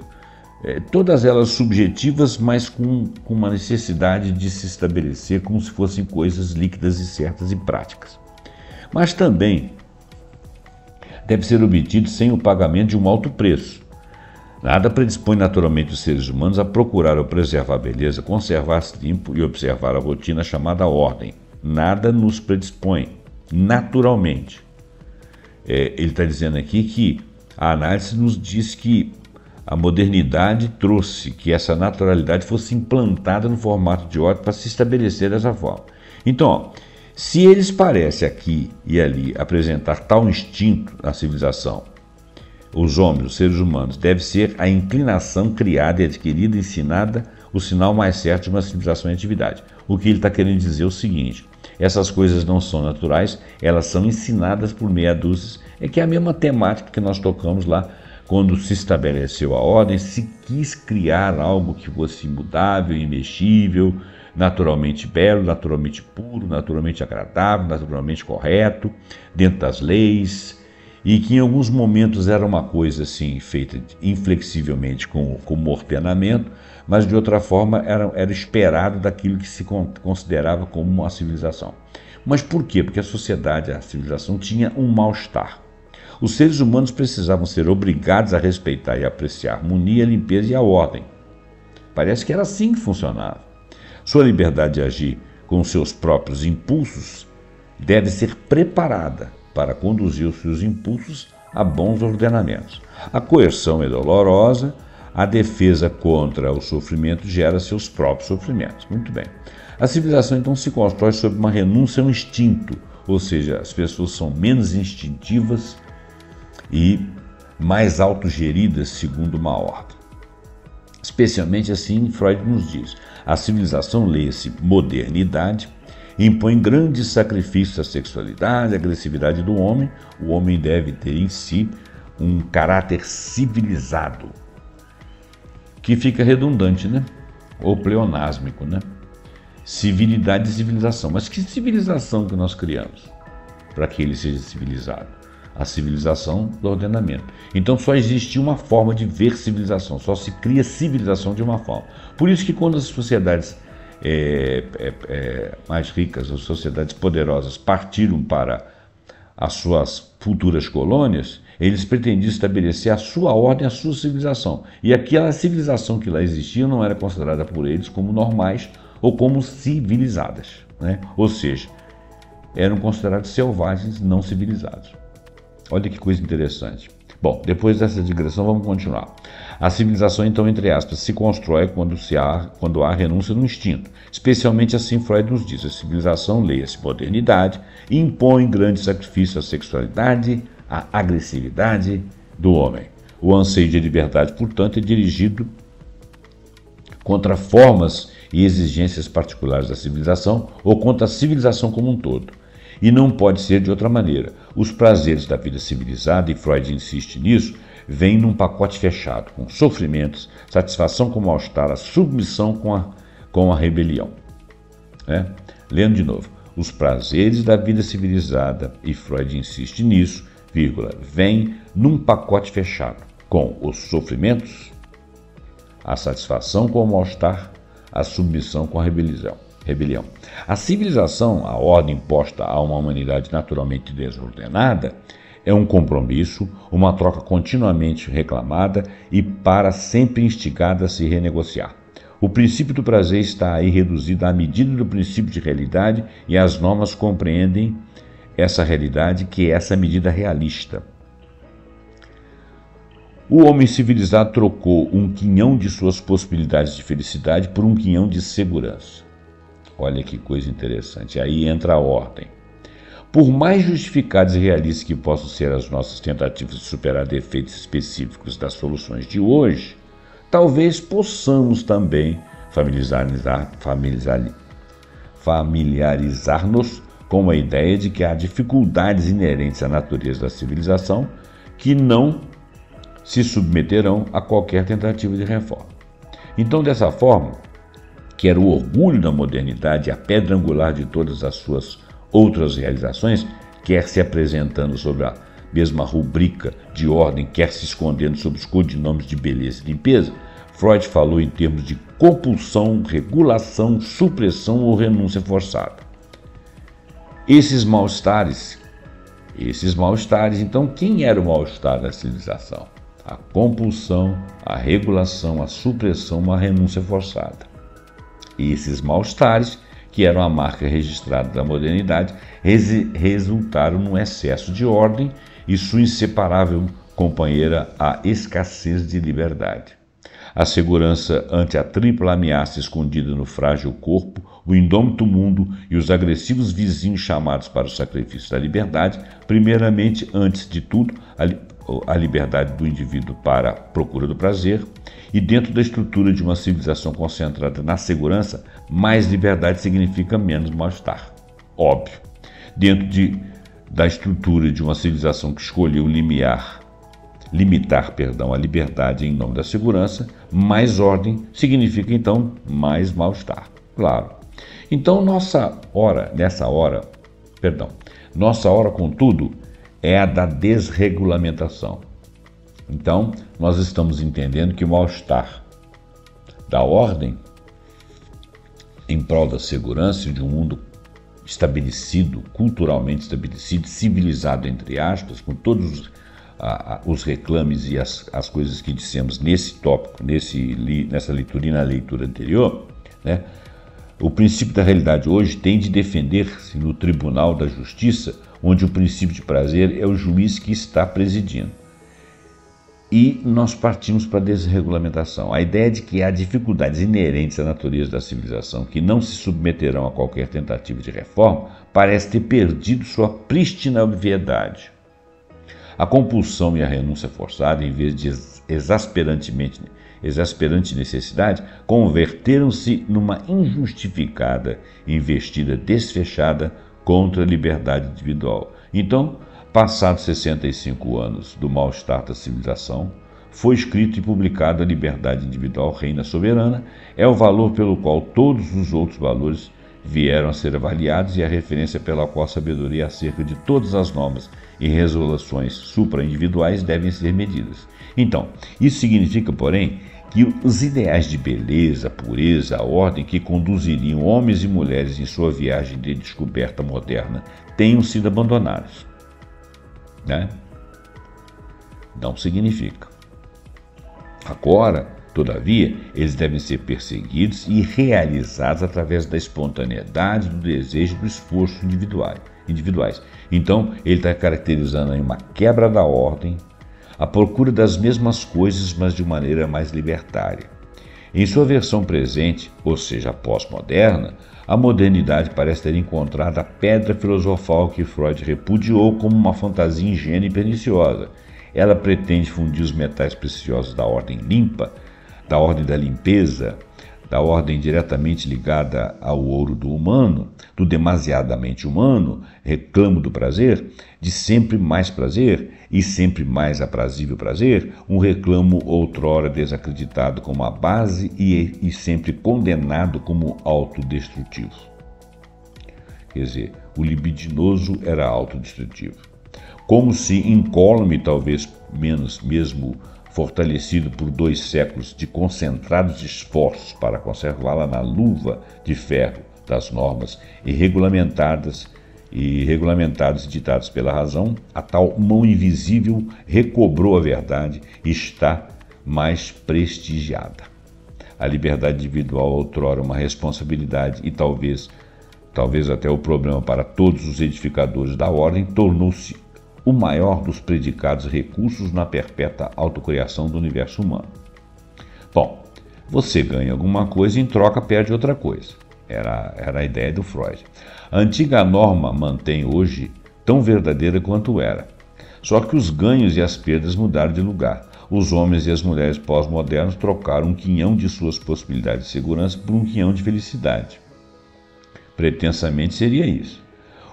S1: todas elas subjetivas, mas com uma necessidade de se estabelecer como se fossem coisas líquidas e certas e práticas. Mas também deve ser obtido sem o pagamento de um alto preço. Nada predispõe naturalmente os seres humanos a procurar ou preservar a beleza, conservar-se limpo e observar a rotina chamada ordem. Nada nos predispõe, naturalmente. Ele está dizendo aqui que a análise nos diz que a modernidade trouxe que essa naturalidade fosse implantada no formato de ordem para se estabelecer dessa forma. Então, ó, se eles parecem aqui e ali apresentar tal instinto na civilização, os homens, os seres humanos, deve ser a inclinação criada e adquirida, ensinada, o sinal mais certo de uma civilização em atividade. O que ele está querendo dizer é o seguinte: essas coisas não são naturais, elas são ensinadas por meia dúzia. É que é a mesma temática que nós tocamos lá, quando se estabeleceu a ordem, se quis criar algo que fosse imutável, imexível, naturalmente belo, naturalmente puro, naturalmente agradável, naturalmente correto, dentro das leis, e que em alguns momentos era uma coisa assim, feita inflexivelmente como ordenamento, mas de outra forma era esperado daquilo que se considerava como uma civilização. Mas por quê? Porque a sociedade, a civilização, tinha um mal-estar. Os seres humanos precisavam ser obrigados a respeitar e apreciar a harmonia, a limpeza e a ordem. Parece que era assim que funcionava. Sua liberdade de agir com seus próprios impulsos deve ser preparada para conduzir os seus impulsos a bons ordenamentos. A coerção é dolorosa, a defesa contra o sofrimento gera seus próprios sofrimentos. Muito bem. A civilização então se constrói sob uma renúncia ao instinto, ou seja, as pessoas são menos instintivas e mais autogeridas segundo uma ordem. Especialmente assim, Freud nos diz, a civilização, leia-se modernidade, impõe grandes sacrifícios à sexualidade, à agressividade do homem. O homem deve ter em si um caráter civilizado, que fica redundante, né? Ou pleonásmico, né? Civilidade e civilização. Mas que civilização que nós criamos para que ele seja civilizado? A civilização do ordenamento. Então só existe uma forma de ver civilização, só se cria civilização de uma forma. Por isso que quando as sociedades mais ricas, as sociedades poderosas partiram para as suas futuras colônias, eles pretendiam estabelecer a sua ordem, a sua civilização. E aquela civilização que lá existia não era considerada por eles como normais ou como civilizadas, né? Ou seja, eram considerados selvagens, não civilizados. Olha que coisa interessante. Bom, depois dessa digressão vamos continuar. A civilização, então, entre aspas, se constrói quando há renúncia no instinto. Especialmente assim Freud nos diz, a civilização, leia-se modernidade, impõe grande sacrifício à sexualidade, à agressividade do homem. O anseio de liberdade, portanto, é dirigido contra formas e exigências particulares da civilização ou contra a civilização como um todo. E não pode ser de outra maneira. Os prazeres da vida civilizada, e Freud insiste nisso, vêm num pacote fechado, com sofrimentos, satisfação com o mal-estar, a submissão com a rebelião. Lendo de novo. Os prazeres da vida civilizada, e Freud insiste nisso, vêm num pacote fechado, com os sofrimentos, a satisfação com o mal-estar, a submissão com a rebelião. A civilização, a ordem imposta a uma humanidade naturalmente desordenada, é um compromisso, uma troca continuamente reclamada e para sempre instigada a se renegociar. O princípio do prazer está aí reduzido à medida do princípio de realidade e as normas compreendem essa realidade, que é essa medida realista. O homem civilizado trocou um quinhão de suas possibilidades de felicidade por um quinhão de segurança. Olha que coisa interessante. Aí entra a ordem. Por mais justificadas e realistas que possam ser as nossas tentativas de superar defeitos específicos das soluções de hoje, talvez possamos também familiarizar-nos com a ideia de que há dificuldades inerentes à natureza da civilização que não se submeterão a qualquer tentativa de reforma. Então, dessa forma, que era o orgulho da modernidade, a pedra angular de todas as suas outras realizações, quer se apresentando sobre a mesma rubrica de ordem, quer se escondendo sob os codinomes de beleza e limpeza, Freud falou em termos de compulsão, regulação, supressão ou renúncia forçada. Esses mal-estares, então, quem era o mal-estar da civilização? A compulsão, a regulação, a supressão, a renúncia forçada. Esses mal-estares, que eram a marca registrada da modernidade, resultaram num excesso de ordem e sua inseparável companheira, a escassez de liberdade. A segurança ante a tripla ameaça escondida no frágil corpo, o indômito mundo e os agressivos vizinhos chamados para o sacrifício da liberdade, primeiramente, antes de tudo, a liberdade do indivíduo para a procura do prazer, e dentro da estrutura de uma civilização concentrada na segurança, mais liberdade significa menos mal-estar. Óbvio. Dentro da estrutura de uma civilização que escolheu limitar a liberdade em nome da segurança, mais ordem significa, então, mais mal-estar. Claro. Então, nossa hora, contudo, é a da desregulamentação. Então, nós estamos entendendo que o mal-estar da ordem em prol da segurança de um mundo estabelecido, culturalmente estabelecido, civilizado, entre aspas, com todos os reclames e as coisas que dissemos nesse tópico, nessa leitura e na leitura anterior, né? O princípio da realidade hoje tem de defender-se no Tribunal da Justiça, onde o princípio de prazer é o juiz que está presidindo. E nós partimos para a desregulamentação. A ideia de que há dificuldades inerentes à natureza da civilização que não se submeterão a qualquer tentativa de reforma parece ter perdido sua prístina obviedade. A compulsão e a renúncia forçada, em vez de exasperante necessidade, converteram-se numa injustificada investida desfechada contra a liberdade individual. Então, passados 65 anos do mal-estar da civilização, foi escrito e publicado: a liberdade individual reina soberana, é o valor pelo qual todos os outros valores vieram a ser avaliados e a referência pela qual a sabedoria acerca de todas as normas e resoluções supra-individuais devem ser medidas. Então, isso significa, porém, que os ideais de beleza, pureza, ordem que conduziriam homens e mulheres em sua viagem de descoberta moderna tenham sido abandonados. Né? Não significa. Agora, todavia, eles devem ser perseguidos e realizados através da espontaneidade, do desejo e do esforço individuais. Então, ele está caracterizando aí uma quebra da ordem, a procura das mesmas coisas, mas de maneira mais libertária. Em sua versão presente, ou seja, pós-moderna, a modernidade parece ter encontrado a pedra filosofal que Freud repudiou como uma fantasia ingênua e perniciosa. Ela pretende fundir os metais preciosos da ordem limpa, da ordem da limpeza, da ordem diretamente ligada ao ouro do humano, do demasiadamente humano, reclamo do prazer, de sempre mais prazer e sempre mais aprazível prazer, um reclamo outrora desacreditado como a base e sempre condenado como autodestrutivo. Quer dizer, o libidinoso era autodestrutivo. Como se incólume, talvez mesmo fortalecido por 2 séculos de concentrados esforços para conservá-la na luva de ferro das normas e regulamentados e ditados pela razão, a tal mão invisível recobrou a verdade e está mais prestigiada. A liberdade individual, outrora uma responsabilidade e talvez até o problema para todos os edificadores da ordem, tornou-se o maior dos predicados recursos na perpétua autocriação do universo humano. Bom, você ganha alguma coisa e em troca perde outra coisa. Era a ideia do Freud. A antiga norma mantém hoje tão verdadeira quanto era. Só que os ganhos e as perdas mudaram de lugar. Os homens e as mulheres pós-modernos trocaram um quinhão de suas possibilidades de segurança por um quinhão de felicidade. Pretensamente seria isso.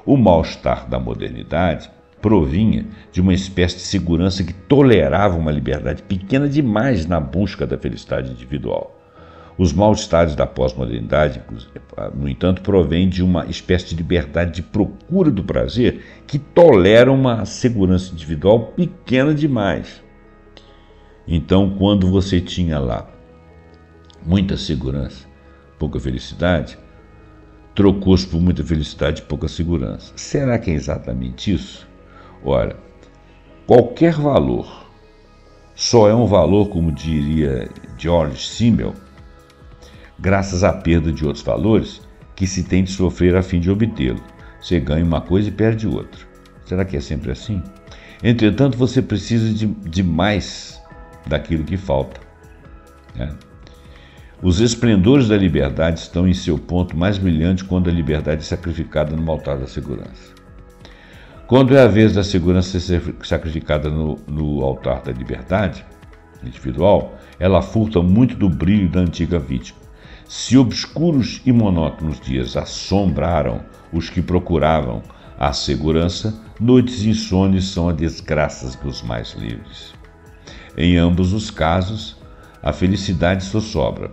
S1: O mal-estar da modernidade provinha de uma espécie de segurança que tolerava uma liberdade pequena demais na busca da felicidade individual. Os mal-estares da pós-modernidade, no entanto, provêm de uma espécie de liberdade de procura do prazer que tolera uma segurança individual pequena demais. Então, quando você tinha lá muita segurança, pouca felicidade, trocou-se por muita felicidade e pouca segurança. Será que é exatamente isso? Ora, qualquer valor só é um valor, como diria George Simmel, graças à perda de outros valores que se tem de sofrer a fim de obtê-lo. Você ganha uma coisa e perde outra. Será que é sempre assim? Entretanto, você precisa de mais daquilo que falta, né? Os esplendores da liberdade estão em seu ponto mais brilhante quando a liberdade é sacrificada no altar da segurança. Quando é a vez da segurança ser sacrificada no altar da liberdade individual, ela furta muito do brilho da antiga vítima. Se obscuros e monótonos dias assombraram os que procuravam a segurança, noites insones são a desgraça dos mais livres. Em ambos os casos, a felicidade só sobra.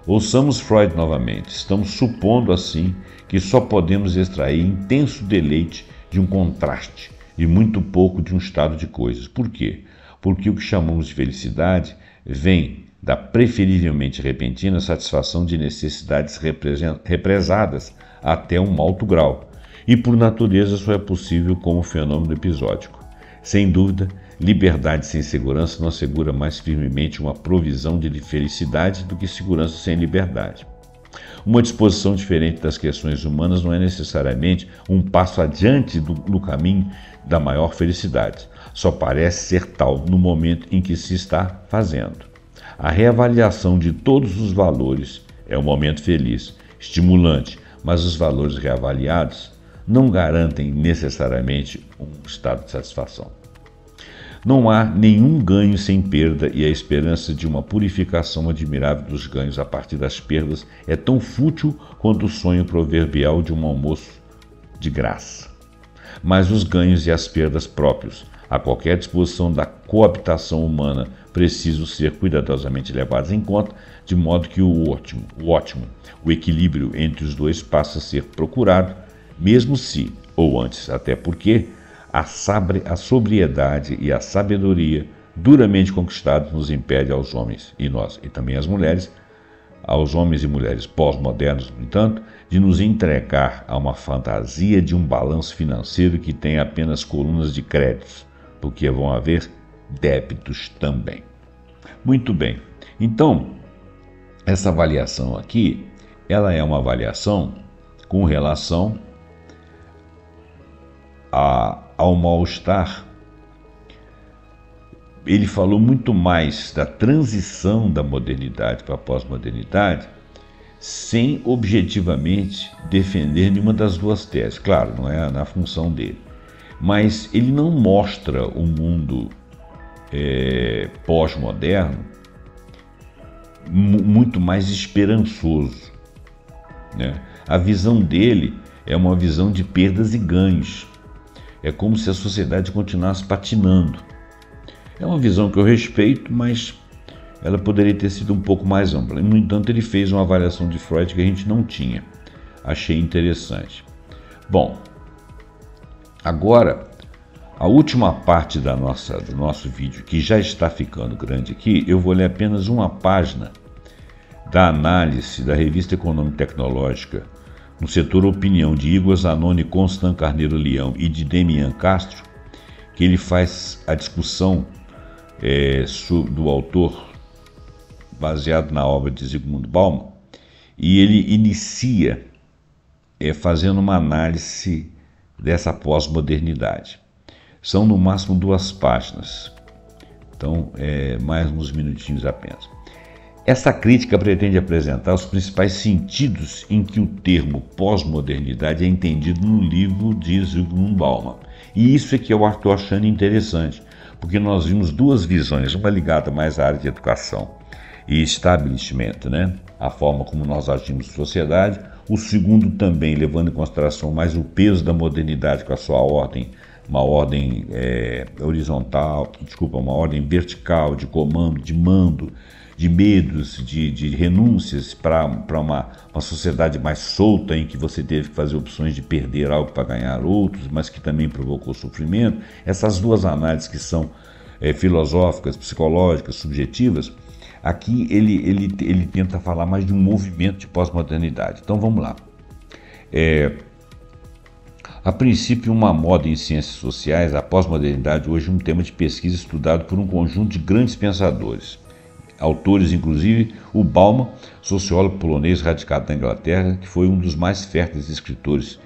S1: Ouçamos Freud novamente. Estamos supondo, assim, que só podemos extrair intenso deleite de um contraste e muito pouco de um estado de coisas. Por quê? Porque o que chamamos de felicidade vem da preferivelmente repentina satisfação de necessidades represadas até um alto grau, e por natureza só é possível como fenômeno episódico. Sem dúvida, liberdade sem segurança não assegura mais firmemente uma provisão de felicidade do que segurança sem liberdade. Uma disposição diferente das questões humanas não é necessariamente um passo adiante no caminho da maior felicidade. Só parece ser tal no momento em que se está fazendo. A reavaliação de todos os valores é um momento feliz, estimulante, mas os valores reavaliados não garantem necessariamente um estado de satisfação. Não há nenhum ganho sem perda, e a esperança de uma purificação admirável dos ganhos a partir das perdas é tão fútil quanto o sonho proverbial de um almoço de graça. Mas os ganhos e as perdas próprios a qualquer disposição da coabitação humana precisam ser cuidadosamente levados em conta, de modo que o equilíbrio entre os dois passa a ser procurado, mesmo se, ou antes até porque, a sobriedade e a sabedoria duramente conquistados nos impede aos homens, e nós, e também às mulheres, aos homens e mulheres pós-modernos, no entanto, de nos entregar a uma fantasia de um balanço financeiro que tem apenas colunas de créditos, porque vão haver débitos também. Muito bem, então, essa avaliação aqui, ela é uma avaliação com relação ao mal-estar. Ele falou muito mais da transição da modernidade para a pós-modernidade, sem objetivamente defender nenhuma das duas teses. Claro, não é na função dele. Mas ele não mostra o mundo pós-moderno muito mais esperançoso, né? A visão dele é uma visão de perdas e ganhos. É como se a sociedade continuasse patinando. É uma visão que eu respeito, mas ela poderia ter sido um pouco mais ampla. No entanto, ele fez uma avaliação de Freud que a gente não tinha. Achei interessante. Bom, agora, a última parte do nosso vídeo, que já está ficando grande aqui, eu vou ler apenas uma página da análise da Revista Econômica e Tecnológica no setor Opinião, de Igor Zanoni, Constant Carneiro Leão e de Demian Castro, que ele faz a discussão do autor baseado na obra de Zygmunt Bauman, e ele inicia fazendo uma análise dessa pós-modernidade. São no máximo 2 páginas, então mais uns minutinhos apenas. Essa crítica pretende apresentar os principais sentidos em que o termo pós-modernidade é entendido no livro de Zygmunt Bauman. E isso é que eu estou achando interessante, porque nós vimos 2 visões, uma ligada mais à área de educação e estabelecimento, né? A forma como nós agimos na sociedade. O segundo também levando em consideração mais o peso da modernidade com a sua ordem, uma ordem horizontal, uma ordem vertical de comando, de mando, de medos, de renúncias para uma sociedade mais solta, em que você teve que fazer opções de perder algo para ganhar outros, mas que também provocou sofrimento. Essas duas análises que são filosóficas, psicológicas, subjetivas, aqui ele tenta falar mais de um movimento de pós-modernidade. Então vamos lá. A princípio, uma moda em ciências sociais, a pós-modernidade hoje é um tema de pesquisa estudado por um conjunto de grandes pensadores, autores inclusive o Bauman, sociólogo polonês radicado na Inglaterra, que foi um dos mais férteis escritores,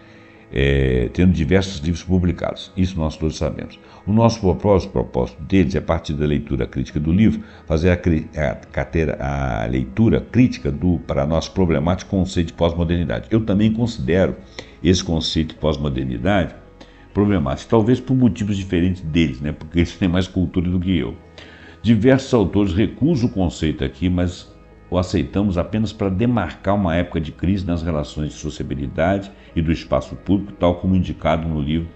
S1: tendo diversos livros publicados. Isso nós todos sabemos. O nosso propósito deles é, a partir da leitura crítica do livro, fazer a leitura crítica para nosso problemático conceito de pós-modernidade. Eu também considero esse conceito de pós-modernidade problemático, talvez por motivos diferentes deles, né? Porque eles têm mais cultura do que eu. Diversos autores recusam o conceito aqui, mas o aceitamos apenas para demarcar uma época de crise nas relações de sociabilidade e do espaço público, tal como indicado no livro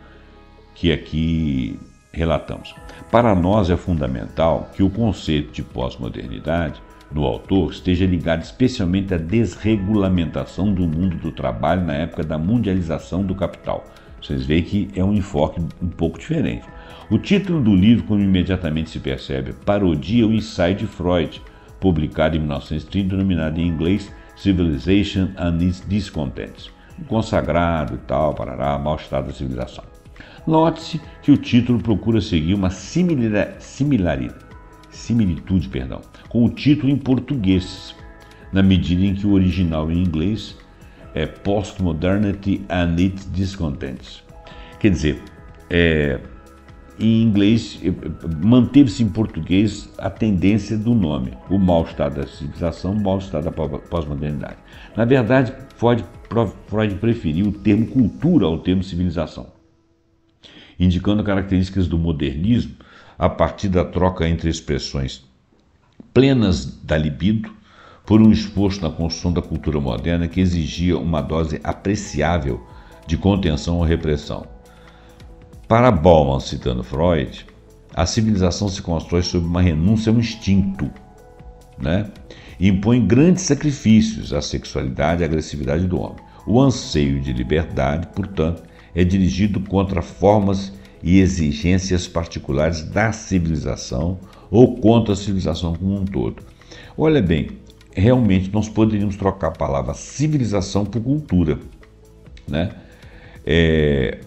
S1: que aqui relatamos. Para nós é fundamental que o conceito de pós-modernidade do autor esteja ligado especialmente à desregulamentação do mundo do trabalho na época da mundialização do capital. Vocês veem que é um enfoque um pouco diferente. O título do livro, como imediatamente se percebe, parodia o ensaio de Freud, publicado em 1930, denominado em inglês Civilization and its Discontents, um consagrado e tal, parará, mal-estar da civilização. Note-se que o título procura seguir uma similitude com o título em português, na medida em que o original em inglês é Postmodernity and its Discontents. Quer dizer, em inglês manteve-se em português a tendência do nome, o mal-estar da civilização, o mal-estar da pós-modernidade. Na verdade, Freud preferiu o termo cultura ao termo civilização, indicando características do modernismo a partir da troca entre expressões plenas da libido por um esforço na construção da cultura moderna que exigia uma dose apreciável de contenção ou repressão. Para Bauman, citando Freud, a civilização se constrói sob uma renúncia ao instinto, né? E impõe grandes sacrifícios à sexualidade e à agressividade do homem. O anseio de liberdade, portanto, é dirigido contra formas e exigências particulares da civilização ou contra a civilização como um todo. Olha bem, realmente nós poderíamos trocar a palavra civilização por cultura, né?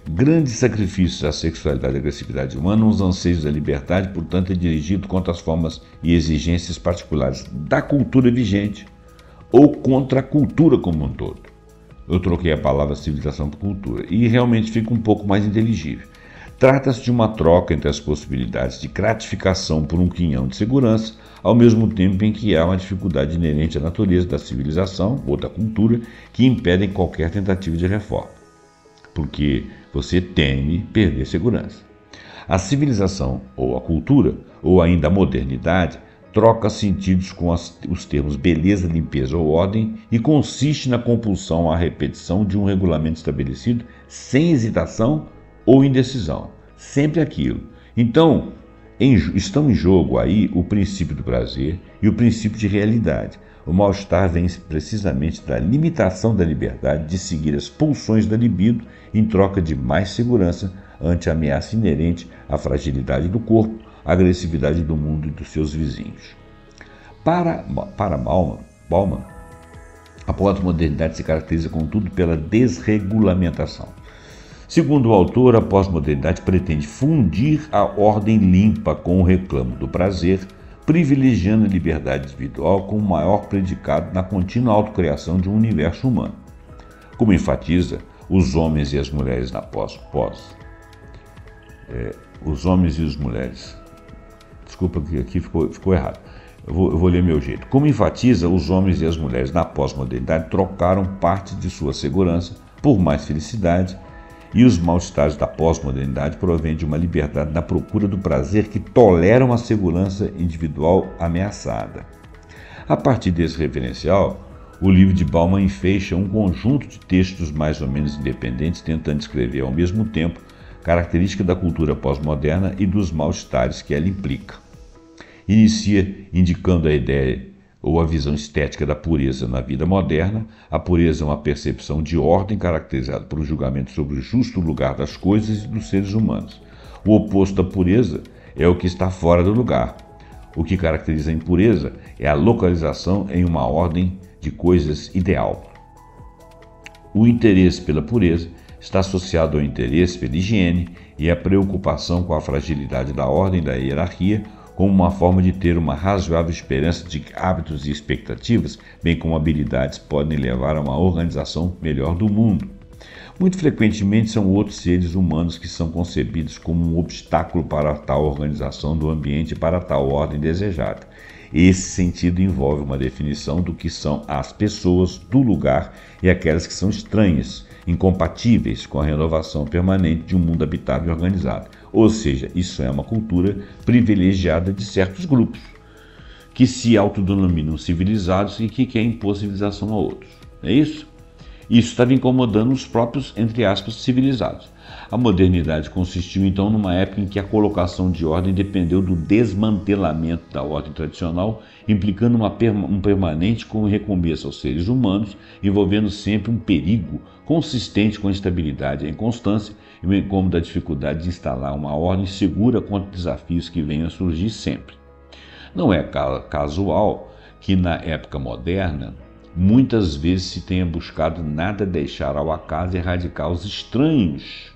S1: Grandes sacrifícios à sexualidade e à agressividade humana, os anseios da liberdade, portanto, é dirigido contra as formas e exigências particulares da cultura vigente ou contra a cultura como um todo. Eu troquei a palavra civilização por cultura e realmente fica um pouco mais inteligível. Trata-se de uma troca entre as possibilidades de gratificação por um quinhão de segurança, ao mesmo tempo em que há uma dificuldade inerente à natureza da civilização ou da cultura que impedem qualquer tentativa de reforma, porque você teme perder segurança. A civilização, ou a cultura, ou ainda a modernidade, troca sentidos com os termos beleza, limpeza ou ordem e consiste na compulsão à repetição de um regulamento estabelecido sem hesitação ou indecisão. Sempre aquilo. Então, estão em jogo aí o princípio do prazer e o princípio de realidade. O mal-estar vem precisamente da limitação da liberdade de seguir as pulsões da libido em troca de mais segurança ante a ameaça inerente à fragilidade do corpo, à agressividade do mundo e dos seus vizinhos. Para Bauman, a pós-modernidade se caracteriza, contudo, pela desregulamentação. Segundo o autor, a pós-modernidade pretende fundir a ordem limpa com o reclamo do prazer, privilegiando a liberdade individual como o maior predicado na contínua autocriação de um universo humano. Como enfatiza, os homens e as mulheres na os homens e as mulheres. Desculpa que aqui ficou errado. Eu vou ler meu jeito. Como enfatiza, os homens e as mulheres na pós-modernidade trocaram parte de sua segurança por mais felicidade, e os mal-estares da pós-modernidade provêm de uma liberdade na procura do prazer que tolera uma segurança individual ameaçada. A partir desse referencial, o livro de Bauman enfeixa um conjunto de textos mais ou menos independentes, tentando descrever ao mesmo tempo característica da cultura pós-moderna e dos mal-estares que ela implica. Inicia indicando a ideia ou a visão estética da pureza na vida moderna. A pureza é uma percepção de ordem caracterizada por um julgamento sobre o justo lugar das coisas e dos seres humanos. O oposto da pureza é o que está fora do lugar. O que caracteriza a impureza é a localização em uma ordem de coisas ideal. O interesse pela pureza está associado ao interesse pela higiene e à preocupação com a fragilidade da ordem e da hierarquia, como uma forma de ter uma razoável esperança de que hábitos e expectativas, bem como habilidades, podem levar a uma organização melhor do mundo. Muito frequentemente são outros seres humanos que são concebidos como um obstáculo para tal organização do ambiente e para tal ordem desejada. Esse sentido envolve uma definição do que são as pessoas do lugar e aquelas que são estranhas, incompatíveis com a renovação permanente de um mundo habitado e organizado. Ou seja, isso é uma cultura privilegiada de certos grupos, que se autodenominam civilizados e que querem impor civilização a outros. É isso? Isso estava incomodando os próprios, entre aspas, civilizados. A modernidade consistiu então numa época em que a colocação de ordem dependeu do desmantelamento da ordem tradicional, implicando um permanente recomeço aos seres humanos, envolvendo sempre um perigo consistente com a instabilidade e a inconstância, e o incômodo da dificuldade de instalar uma ordem segura contra desafios que venham a surgir sempre. Não é casual que na época moderna muitas vezes se tenha buscado nada deixar ao acaso e erradicar os estranhos,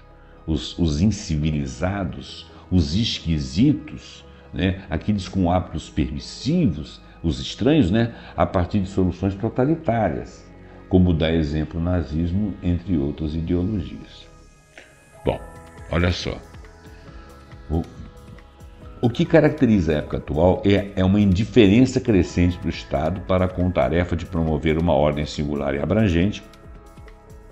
S1: os incivilizados, os esquisitos, né? Aqueles com hábitos permissivos, os estranhos, né? A partir de soluções totalitárias, como dá exemplo o nazismo, entre outras ideologias. Bom, olha só. O que caracteriza a época atual é uma indiferença crescente do Estado para com a tarefa de promover uma ordem singular e abrangente,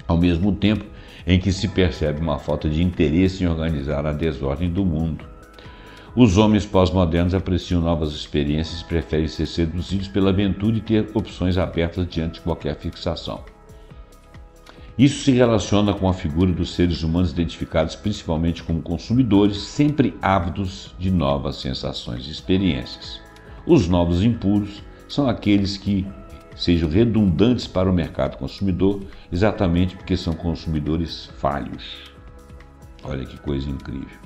S1: ao mesmo tempo em que se percebe uma falta de interesse em organizar a desordem do mundo. Os homens pós-modernos apreciam novas experiências e preferem ser seduzidos pela aventura e ter opções abertas diante de qualquer fixação. Isso se relaciona com a figura dos seres humanos identificados principalmente como consumidores, sempre ávidos de novas sensações e experiências. Os novos impuros são aqueles que sejam redundantes para o mercado consumidor, exatamente porque são consumidores falhos. Olha que coisa incrível.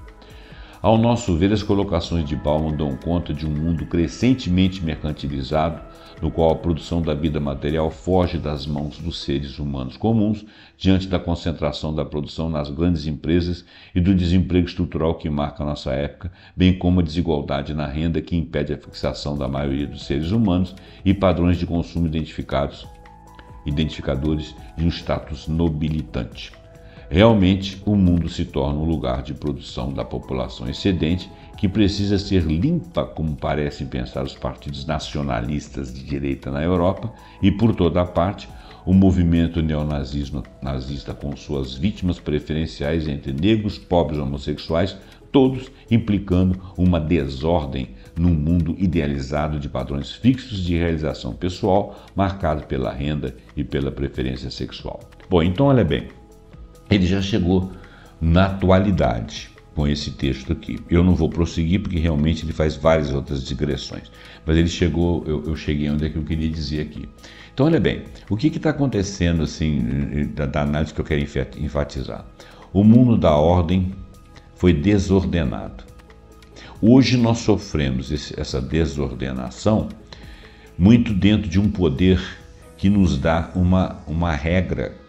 S1: Ao nosso ver, as colocações de Bauman dão conta de um mundo crescentemente mercantilizado, no qual a produção da vida material foge das mãos dos seres humanos comuns, diante da concentração da produção nas grandes empresas e do desemprego estrutural que marca a nossa época, bem como a desigualdade na renda que impede a fixação da maioria dos seres humanos e padrões de consumo identificadores de um status nobilitante. Realmente, o mundo se torna um lugar de produção da população excedente que precisa ser limpa, como parecem pensar os partidos nacionalistas de direita na Europa, e por toda a parte, o movimento neonazista com suas vítimas preferenciais entre negros, pobres e homossexuais, todos implicando uma desordem num mundo idealizado de padrões fixos de realização pessoal, marcado pela renda e pela preferência sexual. Bom, então olha bem. Ele já chegou na atualidade com esse texto aqui. Eu não vou prosseguir porque realmente ele faz várias outras digressões, mas ele chegou, eu cheguei onde é que eu queria dizer aqui. Então olha bem, o que está acontecendo assim, da análise que eu quero enfatizar? O mundo da ordem foi desordenado. Hoje nós sofremos essa desordenação muito dentro de um poder que nos dá uma regra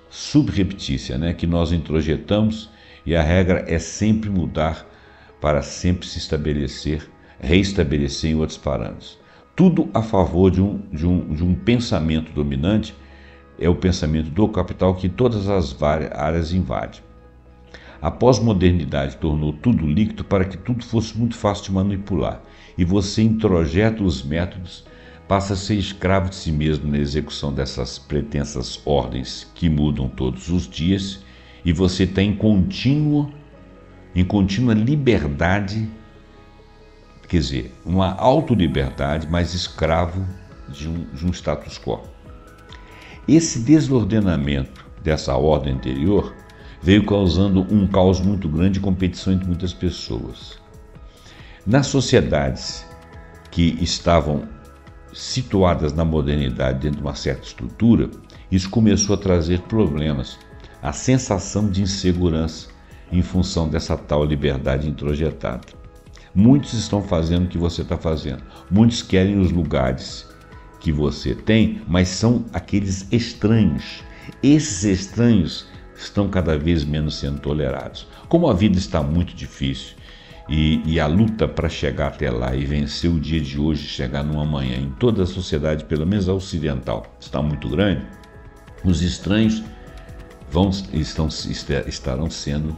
S1: subreptícia, né, que nós introjetamos, e a regra é sempre mudar para sempre se estabelecer, reestabelecer em outros parâmetros. Tudo a favor de um pensamento dominante é o pensamento do capital que todas as áreas invade. A pós-modernidade tornou tudo líquido para que tudo fosse muito fácil de manipular, e você introjeta os métodos, passa a ser escravo de si mesmo na execução dessas pretensas ordens que mudam todos os dias, e você está em contínua liberdade, quer dizer, uma autoliberdade, mas escravo de um status quo. Esse desordenamento dessa ordem anterior veio causando um caos muito grande e competição entre muitas pessoas. Nas sociedades que estavam situadas na modernidade dentro de uma certa estrutura, isso começou a trazer problemas. A sensação de insegurança em função dessa tal liberdade introjetada. Muitos estão fazendo o que você está fazendo. Muitos querem os lugares que você tem, mas são aqueles estranhos. Esses estranhos estão cada vez menos sendo tolerados. Como a vida está muito difícil e a luta para chegar até lá e vencer o dia de hoje, chegar numa manhã, em toda a sociedade, pelo menos a ocidental, está muito grande, os estranhos estarão sendo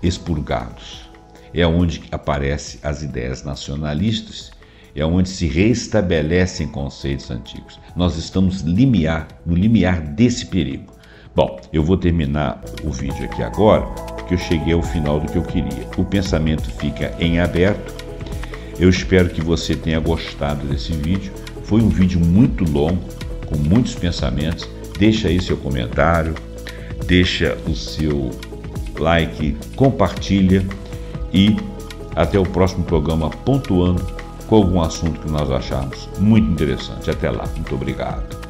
S1: expurgados. É onde aparecem as ideias nacionalistas, é onde se reestabelecem conceitos antigos. Nós estamos no limiar desse perigo. Bom, eu vou terminar o vídeo aqui agora, porque eu cheguei ao final do que eu queria. O pensamento fica em aberto. Eu espero que você tenha gostado desse vídeo. Foi um vídeo muito longo, com muitos pensamentos. Deixa aí seu comentário, deixa o seu like, compartilha e até o próximo programa pontuando com algum assunto que nós acharmos muito interessante. Até lá, muito obrigado.